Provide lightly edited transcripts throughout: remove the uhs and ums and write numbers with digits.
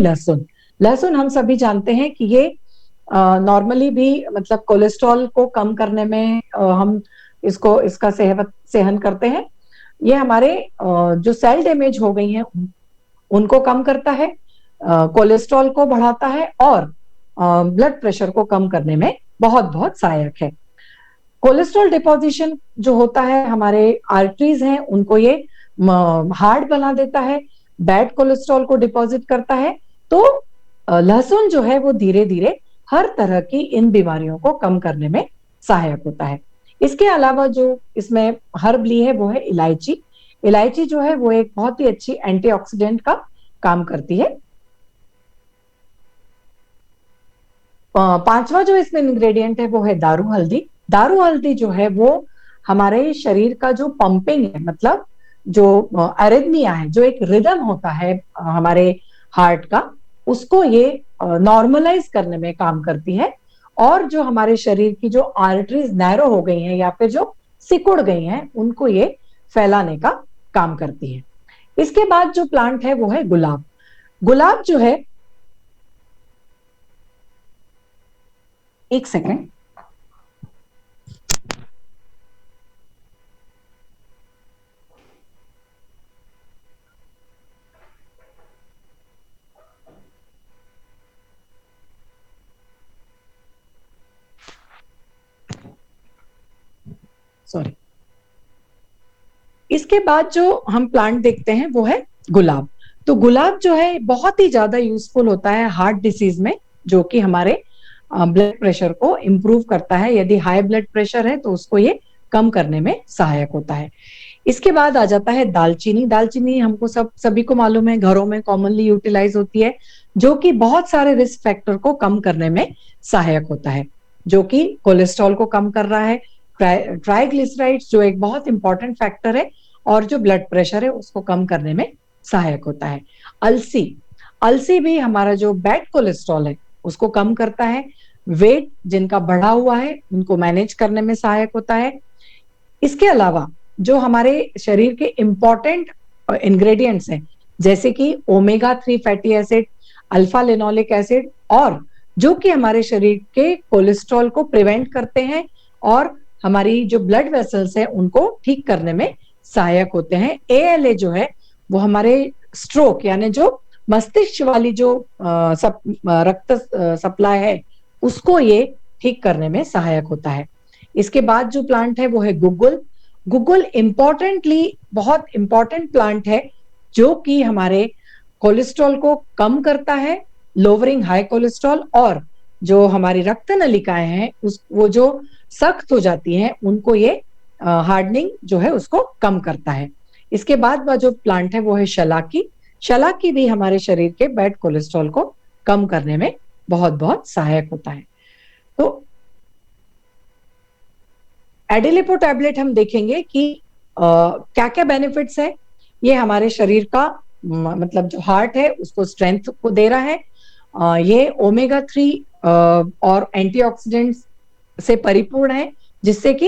लहसुन। लहसुन हम सभी जानते हैं कि ये नॉर्मली भी मतलब कोलेस्ट्रॉल को कम करने में हम इसका सेहन करते हैं। ये हमारे जो सेल डैमेज हो गई हैं उनको कम करता है, कोलेस्ट्रॉल को बढ़ाता है और ब्लड प्रेशर को कम करने में बहुत बहुत सहायक है। कोलेस्ट्रॉल डिपोजिशन जो होता है हमारे आर्टरीज हैं उनको ये हार्ड बना देता है, बैड कोलेस्ट्रॉल को डिपॉजिट करता है। तो लहसुन जो है वो धीरे धीरे हर तरह की इन बीमारियों को कम करने में सहायक होता है। इसके अलावा जो इसमें हर्ब ली है वो है इलायची। इलायची जो है वो एक बहुत ही अच्छी एंटीऑक्सीडेंट का काम करती है। पांचवा जो इसमें इंग्रेडिएंट है वो है दारू हल्दी। दारू हल्दी जो है वो हमारे शरीर का जो पंपिंग है, मतलब जो एरिथमिया है, जो एक रिदम होता है हमारे हार्ट का, उसको ये नॉर्मलाइज करने में काम करती है। और जो हमारे शरीर की जो आर्टरीज नैरो हो गई हैं या फिर जो सिकुड़ गई हैं उनको ये फैलाने का काम करती है। इसके बाद जो प्लांट है वो है गुलाब। गुलाब जो है, एक सेकेंड, सॉरी। इसके बाद जो हम प्लांट देखते हैं वो है गुलाब। तो गुलाब जो है बहुत ही ज्यादा यूजफुल होता है हार्ट डिसीज में, जो कि हमारे ब्लड प्रेशर को इंप्रूव करता है। यदि हाई ब्लड प्रेशर है तो उसको ये कम करने में सहायक होता है। इसके बाद आ जाता है दालचीनी। दालचीनी हमको सभी को मालूम है, घरों में कॉमनली यूटिलाइज होती है, जो कि बहुत सारे रिस्क फैक्टर को कम करने में सहायक होता है, जो कि कोलेस्ट्रॉल को कम कर रहा है, ट्राइग्लिसराइड्स जो एक बहुत इंपॉर्टेंट फैक्टर है, और जो ब्लड प्रेशर है उसको कम करने में सहायक होता है। अलसी, अलसी भी हमारा जो बैड कोलेस्ट्रॉल है उसको कम करता है। वेट जिनका बढ़ा हुआ है उनको मैनेज करने में सहायक होता है। इसके अलावा जो हमारे शरीर के इंपॉर्टेंट इंग्रेडिएंट्स हैं, जैसे कि omega 3 fatty acid, alpha linoleic acid, और जो कि हमारे शरीर के कोलेस्ट्रॉल को प्रिवेंट करते हैं और हमारी जो ब्लड वेसल्स है उनको ठीक करने में सहायक होते हैं। एएलए जो है वो हमारे स्ट्रोक यानी जो मस्तिष्क वाली जो रक्त सप्लाई है उसको ये ठीक करने में सहायक होता है। इसके बाद जो प्लांट है वो है गुग्गुल। गुग्गुल इंपॉर्टेंटली बहुत इंपॉर्टेंट प्लांट है, जो कि हमारे कोलेस्ट्रॉल को कम करता है, लोअरिंग हाई कोलेस्ट्रॉल, और जो हमारी रक्त नलिकाएं हैं वो जो सख्त हो जाती हैं उनको ये हार्डनिंग जो है उसको कम करता है। इसके बाद जो प्लांट है वो है शलाकी। शलाकी भी हमारे शरीर के बैड कोलेस्ट्रॉल को कम करने में बहुत बहुत सहायक होता है। तो एडिलिपो टैबलेट हम देखेंगे कि क्या क्या बेनिफिट्स है। ये हमारे शरीर का मतलब जो हार्ट है उसको स्ट्रेंथ को दे रहा है। ये ओमेगा 3 और एंटीऑक्सीडेंट्स से परिपूर्ण है, जिससे कि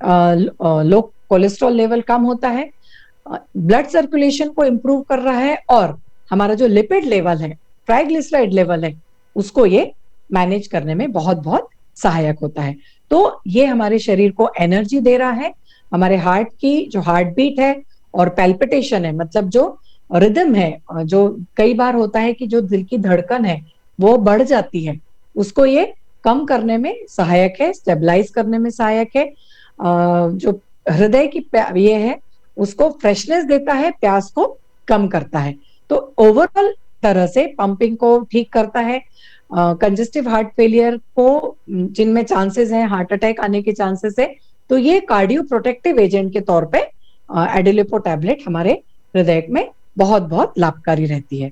लो कोलेस्ट्रॉल लेवल कम होता है, ब्लड सर्कुलेशन को इंप्रूव कर रहा है, और हमारा जो लिपिड लेवल है, ट्राइग्लिसराइड लेवल है, उसको ये मैनेज करने में बहुत बहुत सहायक होता है। तो ये हमारे शरीर को एनर्जी दे रहा है। हमारे हार्ट की जो हार्ट बीट है और पैल्पिटेशन है, मतलब जो रिदम है, जो कई बार होता है कि जो दिल की धड़कन है वो बढ़ जाती है, उसको ये कम करने में सहायक है, स्टेबलाइज करने में सहायक है। जो हृदय की ये है उसको फ्रेशनेस देता है, प्यास को कम करता है। तो ओवरऑल तरह से पंपिंग को ठीक करता है। कंजेस्टिव हार्ट फेलियर को जिनमें चांसेस हैं हार्ट अटैक आने के चांसेस है, तो ये कार्डियो प्रोटेक्टिव एजेंट के तौर पे एडिलिपो टैबलेट हमारे हृदय में बहुत बहुत लाभकारी रहती है।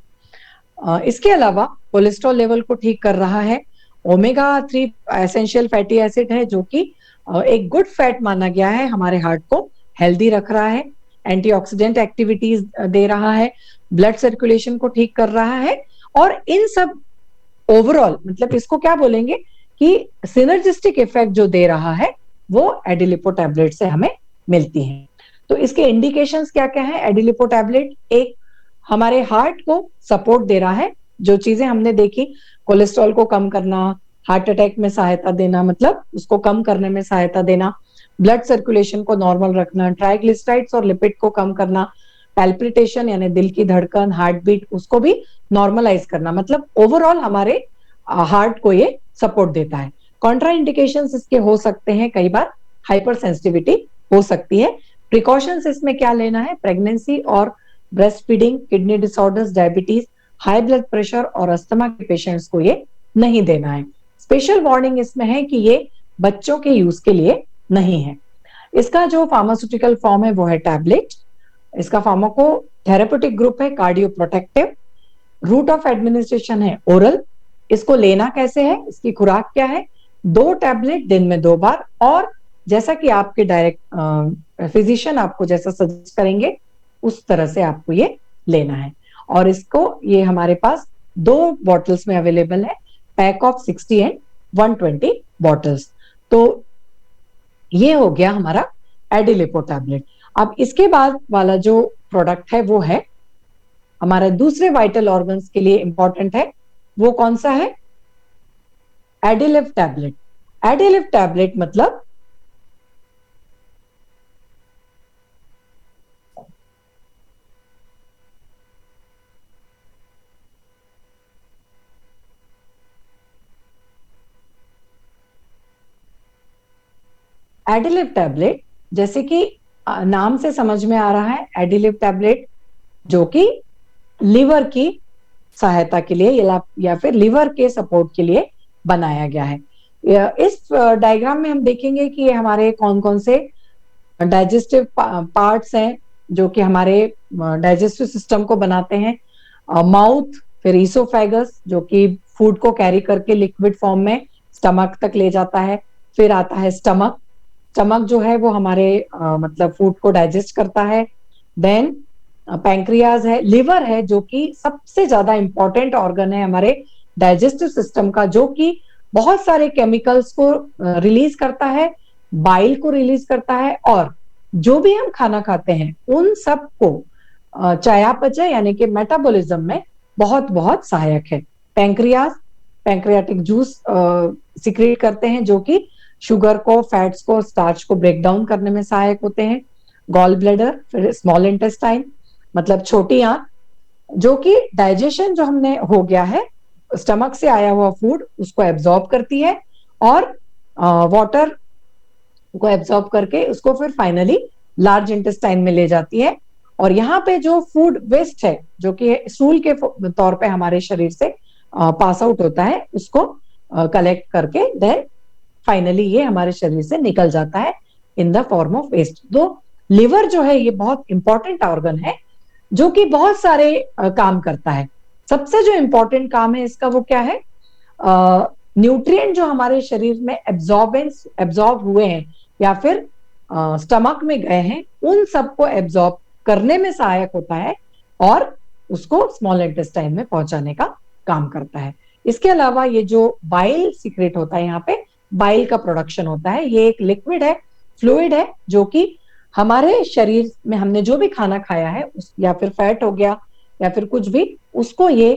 इसके अलावा कोलेस्ट्रॉल लेवल को ठीक कर रहा है। ओमेगा 3 एसेंशियल फैटी एसिड है, जो कि एक गुड फैट माना गया है, हमारे हार्ट को हेल्दी रख रहा है, एंटीऑक्सीडेंट एक्टिविटीज दे रहा है, ब्लड सर्कुलेशन को ठीक कर रहा है, और इन सब ओवरऑल मतलब इसको क्या बोलेंगे कि सिनर्जिस्टिक इफेक्ट जो दे रहा है वो एडिलिपो टैबलेट से हमें मिलती है। तो इसके इंडिकेशंस क्या क्या है? एडिलिपो टैबलेट एक हमारे हार्ट को सपोर्ट दे रहा है, जो चीजें हमने देखी, कोलेस्ट्रॉल को कम करना, हार्ट अटैक में सहायता देना, मतलब उसको कम करने में सहायता देना, ब्लड सर्कुलेशन को नॉर्मल रखना, ट्राइग्लिसराइड्स और लिपिड को कम करना, पैल्पिटेशन यानी दिल की धड़कन, हार्ट बीट उसको भी नॉर्मलाइज करना, मतलब ओवरऑल हमारे हार्ट को ये सपोर्ट देता है। कॉन्ट्राइंडिकेशंस इसके हो सकते हैं, कई बार हाइपर सेंसिटिविटी हो सकती है। प्रिकॉशंस इसमें क्या लेना है, प्रेगनेंसी और breast feeding, kidney disorders, diabetes, high blood pressure और अस्थमा के पेशेंट्स को ये नहीं देना है। स्पेशल वार्निंग इसमें है कि ये बच्चों के यूज के लिए नहीं है। इसका जो फार्मास्यूटिकल फॉर्म है वो है टैबलेट। इसका फार्माको थेरेपेटिक ग्रुप है cardio protective. Route of administration है ओरल। इसको लेना कैसे है, इसकी खुराक क्या है, 2 टैबलेट दिन में 2 बार, और जैसा कि आपके डायरेक्ट फिजिशियन आपको जैसा सजेस्ट करेंगे उस तरह से आपको ये लेना है। और इसको ये हमारे पास 2 बॉटल्स में अवेलेबल है, पैक ऑफ 60 एंड 120 बॉटल्स। तो ये हो गया हमारा एडिलिपो टैबलेट। अब इसके बाद वाला जो प्रोडक्ट है वो है हमारे दूसरे वाइटल ऑर्गन्स के लिए इंपॉर्टेंट है। वो कौन सा है, एडिलिव टैबलेट। एडिलिव टैबलेट मतलब एडिलिव टैबलेट, जैसे कि नाम से समझ में आ रहा है, एडिलिव टैबलेट जो कि लिवर की सहायता के लिए या फिर लिवर के सपोर्ट के लिए बनाया गया है। इस डायग्राम में हम देखेंगे कि ये हमारे कौन कौन से डाइजेस्टिव पार्ट्स हैं जो कि हमारे डाइजेस्टिव सिस्टम को बनाते हैं। माउथ, फिर ईसोफेगस जो कि फूड को कैरी करके लिक्विड फॉर्म में स्टमक तक ले जाता है। फिर आता है स्टमक। स्टमक जो है वो हमारे मतलब फूड को डाइजेस्ट करता है। देन पैंक्रियाज है, लिवर है जो कि सबसे ज्यादा इंपॉर्टेंट ऑर्गन है हमारे डाइजेस्टिव सिस्टम का, जो कि बहुत सारे केमिकल्स को रिलीज करता है, बाइल को रिलीज करता है, और जो भी हम खाना खाते हैं उन सब को चयापचय यानी कि मेटाबॉलिज्म में बहुत बहुत सहायक है। पैंक्रियाज पैंक्रियाटिक जूस सिक्रेट करते हैं जो कि शुगर को, फैट्स को, स्टार्च को ब्रेक डाउन करने में सहायक होते हैं। गॉल ब्लैडर, फिर स्मॉल इंटेस्टाइन मतलब छोटी आंत, जो कि डाइजेशन जो हमने हो गया है, स्टमक से आया हुआ फूड उसको एब्जॉर्ब करती है और वाटर को एब्जॉर्ब करके उसको फिर फाइनली लार्ज इंटेस्टाइन में ले जाती है। और यहाँ पे जो फूड वेस्ट है जो कि स्टूल के तौर पे हमारे शरीर से पास आउट होता है, उसको कलेक्ट करके देन फाइनली ये हमारे शरीर से निकल जाता है in the form of waste. तो लिवर जो है ये बहुत इंपॉर्टेंट ऑर्गन है जो कि बहुत सारे काम करता है। सबसे जो इंपॉर्टेंट काम है इसका वो क्या है, न्यूट्रिएंट जो हमारे शरीर में एब्जॉर्ब हुए हैं या फिर स्टमक में गए हैं, उन सबको एब्जॉर्ब करने में सहायक होता है और उसको स्मॉल इंटेस्टाइन में पहुंचाने का काम करता है। इसके अलावा ये जो बाइल सीक्रेट होता है, यहाँ पे बाइल का प्रोडक्शन होता है। ये एक लिक्विड है, फ्लूइड है, जो कि हमारे शरीर में हमने जो भी खाना खाया है या फिर फैट हो गया या फिर कुछ भी, उसको ये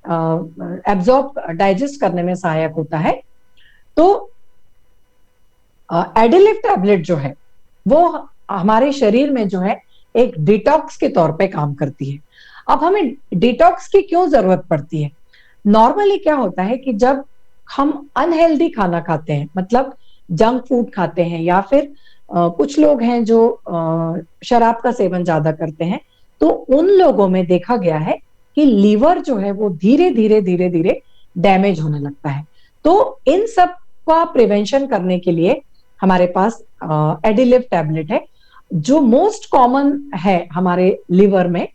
एब्जॉर्ब डाइजेस्ट करने में सहायक होता है। तो एडिलिव टैबलेट जो है वो हमारे शरीर में जो है एक डिटॉक्स के तौर पे काम करती है। अब हमें डिटॉक्स की क्यों जरूरत पड़ती है? नॉर्मली क्या होता है कि जब हम अनहेल्दी खाना खाते हैं, मतलब जंक फूड खाते हैं, या फिर कुछ लोग हैं जो शराब का सेवन ज्यादा करते हैं, तो उन लोगों में देखा गया है कि लीवर जो है वो धीरे धीरे धीरे धीरे डैमेज होने लगता है। तो इन सब का प्रिवेंशन करने के लिए हमारे पास एडिलिव टैबलेट है। जो मोस्ट कॉमन है हमारे लिवर में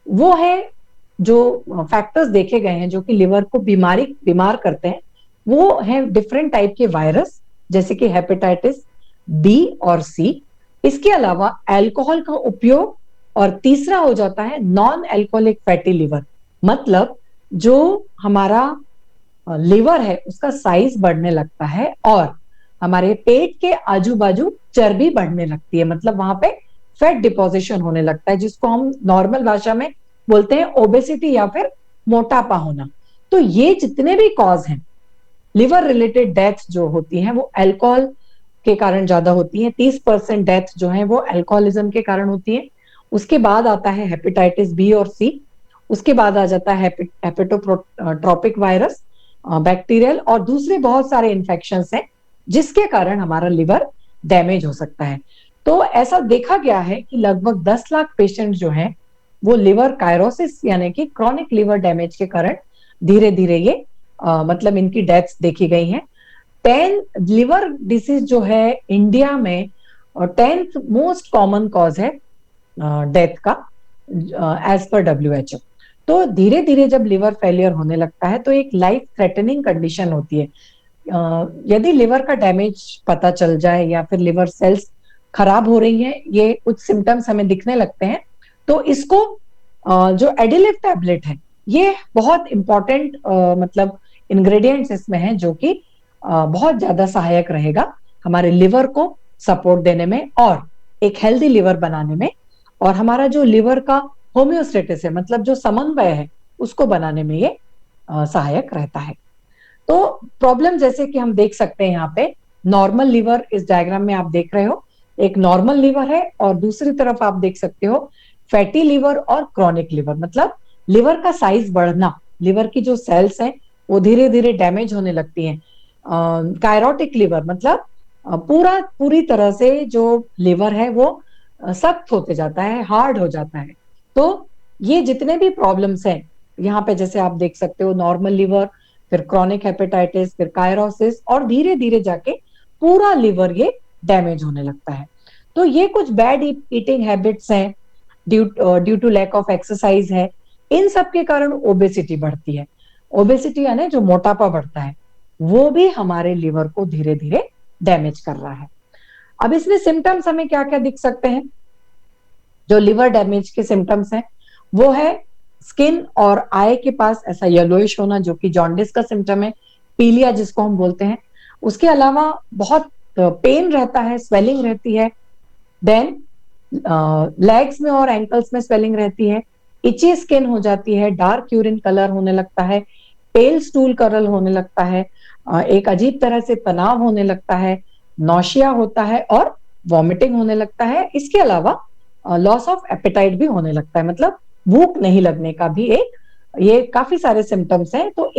वो है, जो फैक्टर्स देखे गए हैं जो कि लिवर को बीमार करते हैं, वो है डिफरेंट टाइप के वायरस, जैसे कि हेपेटाइटिस बी और सी। इसके अलावा अल्कोहल का उपयोग, और तीसरा हो जाता है नॉन अल्कोहलिक फैटी लिवर, मतलब जो हमारा लिवर है उसका साइज बढ़ने लगता है और हमारे पेट के आजू बाजू चर्बी बढ़ने लगती है, मतलब वहां पे फैट डिपोजिशन होने लगता है, जिसको हम नॉर्मल भाषा में बोलते हैं ओबेसिटी या फिर मोटापा होना। तो ये जितने भी कॉज हैं लिवर रिलेटेड डेथ जो होती हैं वो अल्कोहल के कारण ज्यादा होती है। 30% डेथ जो है वो अल्कोहलिज्म के कारण होती है। उसके बाद आता है हेपेटाइटिस बी और सी। उसके बाद आ जाता है हेपेटोट्रोपिक वायरस, बैक्टीरियल और दूसरे बहुत सारे इन्फेक्शंस हैं जिसके कारण हमारा लिवर डैमेज हो सकता है। तो ऐसा देखा गया है कि लगभग 10 लाख पेशेंट जो हैं वो लिवर कायरोसिस यानी कि क्रॉनिक लिवर डैमेज के कारण धीरे धीरे ये मतलब इनकी डेथ्स देखी गई हैं। 10 लिवर डिसीज जो है इंडिया में और 10th मोस्ट कॉमन कॉज है डेथ का एज पर WHO। तो धीरे धीरे जब लिवर फेलियर होने लगता है तो एक लाइफ थ्रेटनिंग कंडीशन होती है। यदि लिवर का डैमेज पता चल जाए या फिर लिवर सेल्स खराब हो रही हैं, ये कुछ सिम्टम्स हमें दिखने लगते हैं, तो इसको जो एडिलिव टैबलेट है ये बहुत इंपॉर्टेंट मतलब इंग्रेडिएंट्स इसमें हैं जो कि बहुत ज्यादा सहायक रहेगा हमारे लिवर को सपोर्ट देने में और एक हेल्दी लिवर बनाने में, और हमारा जो लिवर का होम्योस्टेटिस है मतलब जो समन्वय है उसको बनाने में ये सहायक रहता है। तो प्रॉब्लम जैसे कि हम देख सकते हैं यहाँ पे नॉर्मल लिवर इस डायग्राम में आप देख रहे हो, एक नॉर्मल लिवर है और दूसरी तरफ आप देख सकते हो फैटी लिवर और क्रॉनिक लिवर। मतलब लिवर का साइज बढ़ना, लिवर की जो सेल्स हैं वो धीरे धीरे डैमेज होने लगती हैं। कायरोटिक लिवर मतलब पूरी तरह से जो लिवर है वो सख्त होते जाता है, हार्ड हो जाता है। तो ये जितने भी प्रॉब्लम्स हैं यहाँ पे जैसे आप देख सकते हो नॉर्मल लिवर, फिर क्रॉनिक हेपेटाइटिस, फिर कायरोसिस और धीरे धीरे जाके पूरा लिवर ये डैमेज होने लगता है। तो ये कुछ बैड ईटिंग हैबिट्स हैं, due to lack of exercise है, इन सब के कारण ओबेसिटी बढ़ती है। ओबेसिटी यानी जो मोटापा बढ़ता है वो भी हमारे लिवर को धीरे धीरे डैमेज कर रहा है। अब इसमें सिम्टम्स हमें क्या क्या दिख सकते हैं? जो लिवर डैमेज के सिम्टम्स हैं वो है स्किन और आई के पास ऐसा येलोइश होना जो कि जॉन्डिस का सिम्टम है, पीलिया जिसको हम बोलते हैं। उसके अलावा बहुत पेन रहता है, स्वेलिंग रहती है। देन लेग्स में और एंकल्स में स्वेलिंग रहती है, इची स्किन हो जाती है, डार्क यूरिन कलर होने लगता है, पेल स्टूल कलर होने लगता है, एक अजीब तरह से तनाव होने लगता है, नौशिया होता है और वॉमिटिंग होने लगता है। इसके अलावा लॉस ऑफ एपेटाइट भी होने लगता है, मतलब भूख नहीं लगने का भी एक ये काफी सारे सिम्टम्स हैं। तो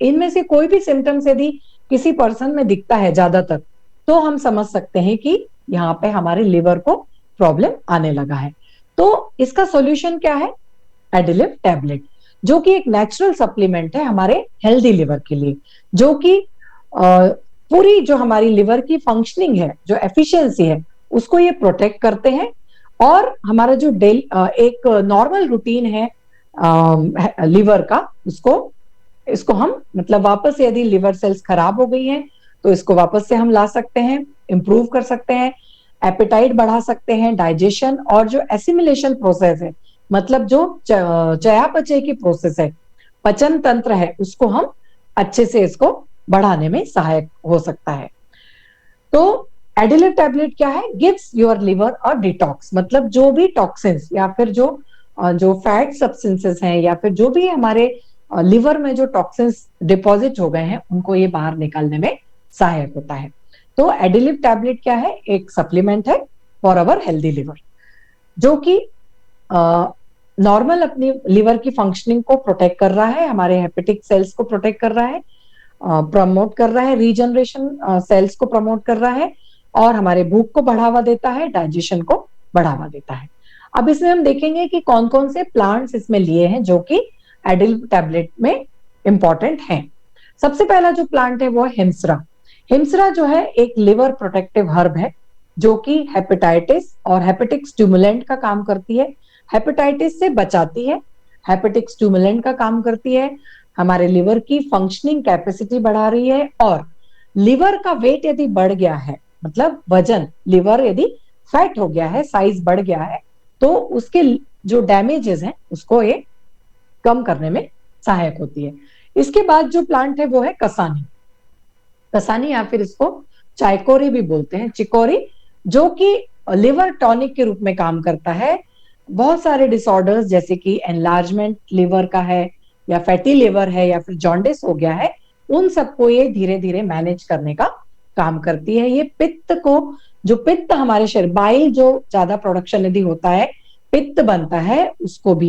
इनमें से कोई भी सिम्टम्स यदि किसी पर्सन में दिखता है ज्यादातर तो हम समझ सकते हैं कि यहाँ पे हमारे लिवर को प्रॉब्लम आने लगा है। तो इसका सॉल्यूशन क्या है? एडिलिव टैबलेट, जो कि एक नेचुरल सप्लीमेंट है हमारे हेल्दी लिवर के लिए, जो कि पूरी जो हमारी लिवर की फंक्शनिंग है, जो एफिशिएंसी है, उसको ये प्रोटेक्ट करते हैं। और हमारा जो एक नॉर्मल रूटीन है लिवर का, इसको हम मतलब वापस यदि लिवर सेल्स खराब हो गई हैं तो इसको वापस से हम ला सकते हैं, इंप्रूव कर सकते हैं, एपेटाइट बढ़ा सकते हैं, डाइजेशन और जो एसिमिलेशन प्रोसेस है मतलब जो चयापचय की प्रोसेस है, पचन तंत्र है, उसको हम अच्छे से इसको बढ़ाने में सहायक हो सकता है। तो एडिलिव टैबलेट क्या है? Gives your liver a detox, मतलब जो भी टॉक्सिन्स या फिर जो फैट सब्सटेंसेस हैं या फिर जो भी हमारे लिवर में जो टॉक्सिन्स डिपॉजिट हो गए हैं उनको ये बाहर निकालने में सहायक होता है। तो एडिलिव टैबलेट क्या है? एक सप्लीमेंट है फॉर अवर हेल्दी लिवर, जो कि नॉर्मल अपनी लिवर की फंक्शनिंग को प्रोटेक्ट कर रहा है, हमारे हेपेटिक सेल्स को प्रोटेक्ट कर रहा है, प्रमोट कर रहा है, रीजनरेशन सेल्स को प्रमोट कर रहा है और हमारे भूख को बढ़ावा देता है, डाइजेशन को बढ़ावा देता है। अब इसमें हम देखेंगे कि कौन कौन से प्लांट्स इसमें लिए हैं जो कि एडिलिव टैबलेट में इंपॉर्टेंट हैं। सबसे पहला जो प्लांट है वो है हिमसरा। हिमसरा जो है एक लिवर प्रोटेक्टिव हर्ब है जो कि हेपेटाइटिस और हेपेटिक स्टिमुलेंट का काम करती है, हेपेटाइटिस से बचाती है, हेपेटिक स्टिमुलेंट का काम करती है, हमारे लिवर की फंक्शनिंग कैपेसिटी बढ़ा रही है। और लिवर का वेट यदि बढ़ गया है, मतलब वजन, लिवर यदि फैट हो गया है, साइज बढ़ गया है, तो उसके जो डैमेजेस हैं उसको ये कम करने में सहायक होती है। इसके बाद जो प्लांट है वो है कसानी। कसानी या फिर इसको चायकोरी भी बोलते हैं, चिकोरी, जो कि लिवर टॉनिक के रूप में काम करता है। बहुत सारे डिसऑर्डर्स जैसे कि एनलार्जमेंट लिवर का है, या फैटी लिवर है या फिर जॉन्डिस हो गया है, उन सबको ये धीरे धीरे मैनेज करने का काम करती है। ये पित्त को, जो पित्त हमारे शरीर, बाइल जो ज्यादा प्रोडक्शन यदि होता है, पित्त बनता है, उसको भी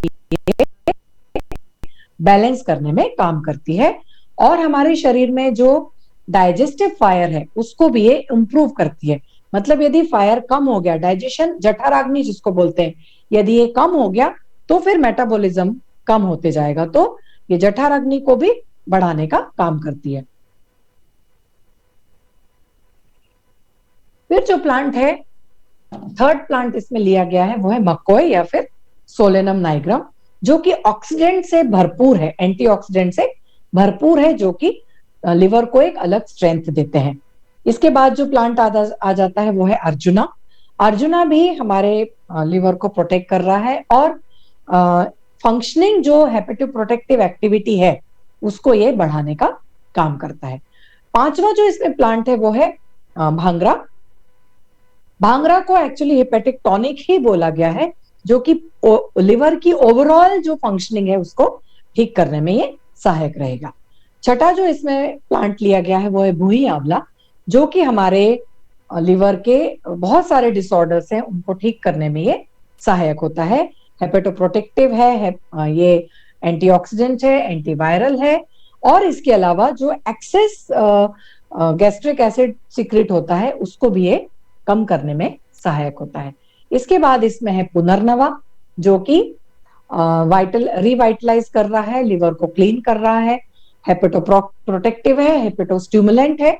बैलेंस करने में काम करती है। और हमारे शरीर में जो डाइजेस्टिव फायर है उसको भी ये इंप्रूव करती है। मतलब यदि फायर कम हो गया, डाइजेशन जठराग्नि जिसको बोलते हैं, यदि ये कम हो गया तो फिर मेटाबॉलिज्म कम होते जाएगा, तो ये जठराग्नि को भी बढ़ाने का काम करती है। फिर जो प्लांट है, थर्ड प्लांट इसमें लिया गया है, वो है मकोय या फिर सोलेनम नाइग्रम, जो कि ऑक्सीडेंट से भरपूर है, एंटीऑक्सीडेंट से भरपूर है, जो कि लिवर को एक अलग स्ट्रेंथ देते हैं। इसके बाद जो प्लांट आ जाता है वो है अर्जुना। अर्जुना भी हमारे लिवर को प्रोटेक्ट कर रहा है और फंक्शनिंग जो हेपेटोप्रोटेक्टिव एक्टिविटी है उसको ये बढ़ाने का काम करता है। पांचवा जो इसमें प्लांट है वो है भांगरा। भांगरा को एक्चुअली हेपेटिक टॉनिक ही बोला गया है, जो कि लिवर की ओवरऑल जो फंक्शनिंग है उसको ठीक करने में ये सहायक रहेगा। छठा जो इसमें प्लांट लिया गया है वो है भूई आंवला, जो कि हमारे लिवर के बहुत सारे डिसऑर्डर्स हैं उनको ठीक करने में ये सहायक होता है। हेपेटोप्रोटेक्टिव है, ये एंटीऑक्सीडेंट है, एंटीवायरल है, और इसके अलावा जो एक्सेस गैस्ट्रिक एसिड सीक्रेट होता है उसको भी ये कम करने में सहायक होता है। इसके बाद इसमें है पुनर्नवा, जो कि रिवाइटलाइज कर रहा है, लिवर को क्लीन कर रहा है, हेपेटोप्रोटेक्टिव है, हेपेटोस्टिमुलेंट है।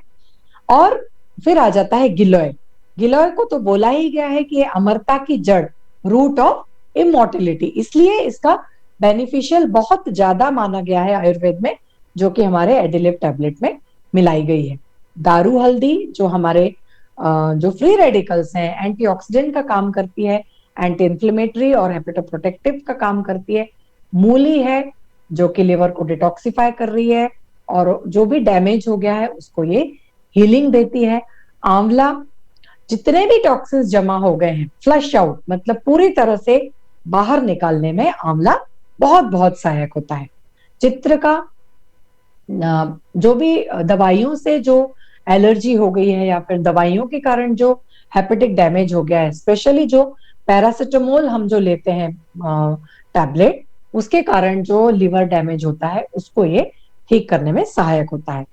और फिर आ जाता है गिलोय। गिलोय को तो बोला ही गया है कि ये अमरता की जड़, रूट ऑफ इमॉर्टिलिटी, इसलिए इसका बेनिफिशियल बहुत ज्यादा माना गया है आयुर्वेद में, जो कि हमारे एडिलिव टैबलेट में मिलाई गई है। दारू हल्दी जो हमारे जो फ्री रेडिकल्स हैं, एंटीऑक्सीडेंट का काम करती है, एंटी इन्फ्लेमेटरी और हेपेटोप्रोटेक्टिव का काम करती है। मूली है जो कि लिवर को डिटॉक्सिफाई कर रही है और जो भी डैमेज हो गया है उसको ये हीलिंग देती है। आंवला, जितने भी टॉक्सिन्स जमा हो गए हैं, फ्लश आउट, मतलब पूरी तरह से बाहर निकालने में आंवला बहुत बहुत सहायक होता है। चित्र का जो भी दवाइयों से जो एलर्जी हो गई है या फिर दवाइयों के कारण जो हेपेटिक डैमेज हो गया है, स्पेशली जो पैरासिटामोल हम जो लेते हैं टैबलेट, उसके कारण जो लिवर डैमेज होता है उसको ये ठीक करने में सहायक होता है।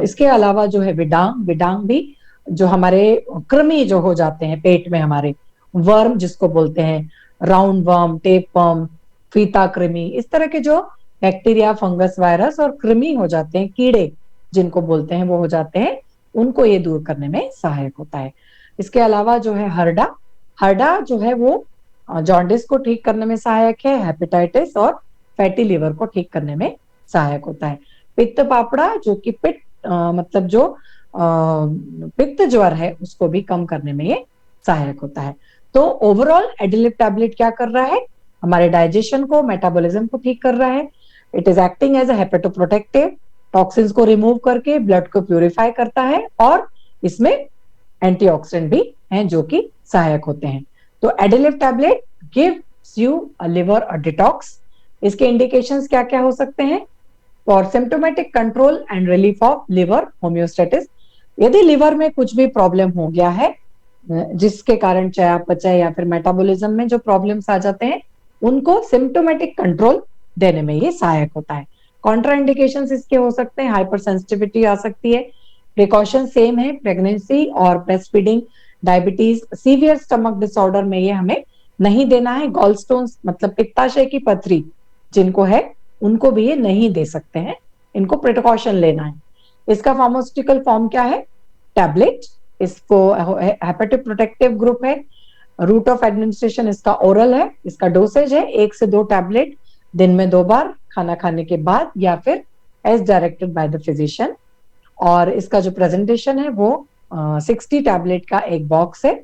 इसके अलावा जो है विडांग, विडांग भी जो हमारे कृमि जो हो जाते हैं पेट में, हमारे वर्म जिसको बोलते हैं, राउंड वर्म, टेप वर्म, फीता कृमि, इस तरह के जो बैक्टीरिया, फंगस, वायरस और कृमि हो जाते हैं, कीड़े जिनको बोलते हैं, वो हो जाते हैं, उनको ये दूर करने में सहायक होता है। इसके अलावा जो है हरडा, हरडा जो है वो जॉन्डिस को ठीक करने में सहायक है, हेपेटाइटिस और फैटी लिवर को ठीक करने में सहायक होता है। पित्त पापड़ा जो कि मतलब जो पित्त ज्वर है उसको भी कम करने में ये सहायक होता है। तो ओवरऑल एडिलिव टैबलेट क्या कर रहा है, हमारे डाइजेशन को, मेटाबॉलिज्म को ठीक कर रहा है। It is acting as a hepatoprotective, toxins को रिमूव करके ब्लड को प्यूरिफाई करता है, और इसमें एंटीऑक्सीडेंट भी हैं जो कि सहायक होते हैं। तो Adiliv tablet gives you a liver a detox. इसके इंडिकेशंस क्या क्या हो सकते हैं? For symptomatic control and relief of liver homeostasis, यदि लिवर में कुछ भी प्रॉब्लम हो गया है जिसके कारण चयापचय या फिर मेटाबॉलिज्म में जो प्रॉब्लम्स आ जाते हैं, उनको सिम्टोमेटिक कंट्रोल देने में ये सहायक होता है। कॉन्ट्राइंडिकेशंस इसके हो सकते हैं, हाइपर सेंसिटिविटी आ सकती है। प्रिकॉशन सेम है, प्रेगनेंसी और breast feeding, diabetes, severe stomach disorder में ये हमें नहीं देना है। गॉलस्टोन्स मतलब पित्ताशय की पथरी जिनको है उनको भी ये नहीं दे सकते हैं, इनको प्रिकॉशन लेना है। इसका फार्मास्यूटिकल फॉर्म क्या है? टैबलेट। इसको हेपेटिक प्रोटेक्टिव ग्रुप है। रूट ऑफ एडमिनिस्ट्रेशन इसका ओरल है। इसका डोसेज है 1 से 2 टैबलेट दिन में 2 बार, खाना खाने के बाद या फिर as directed by the physician. और इसका जो प्रेजेंटेशन है वो 60 टैबलेट का एक बॉक्स है,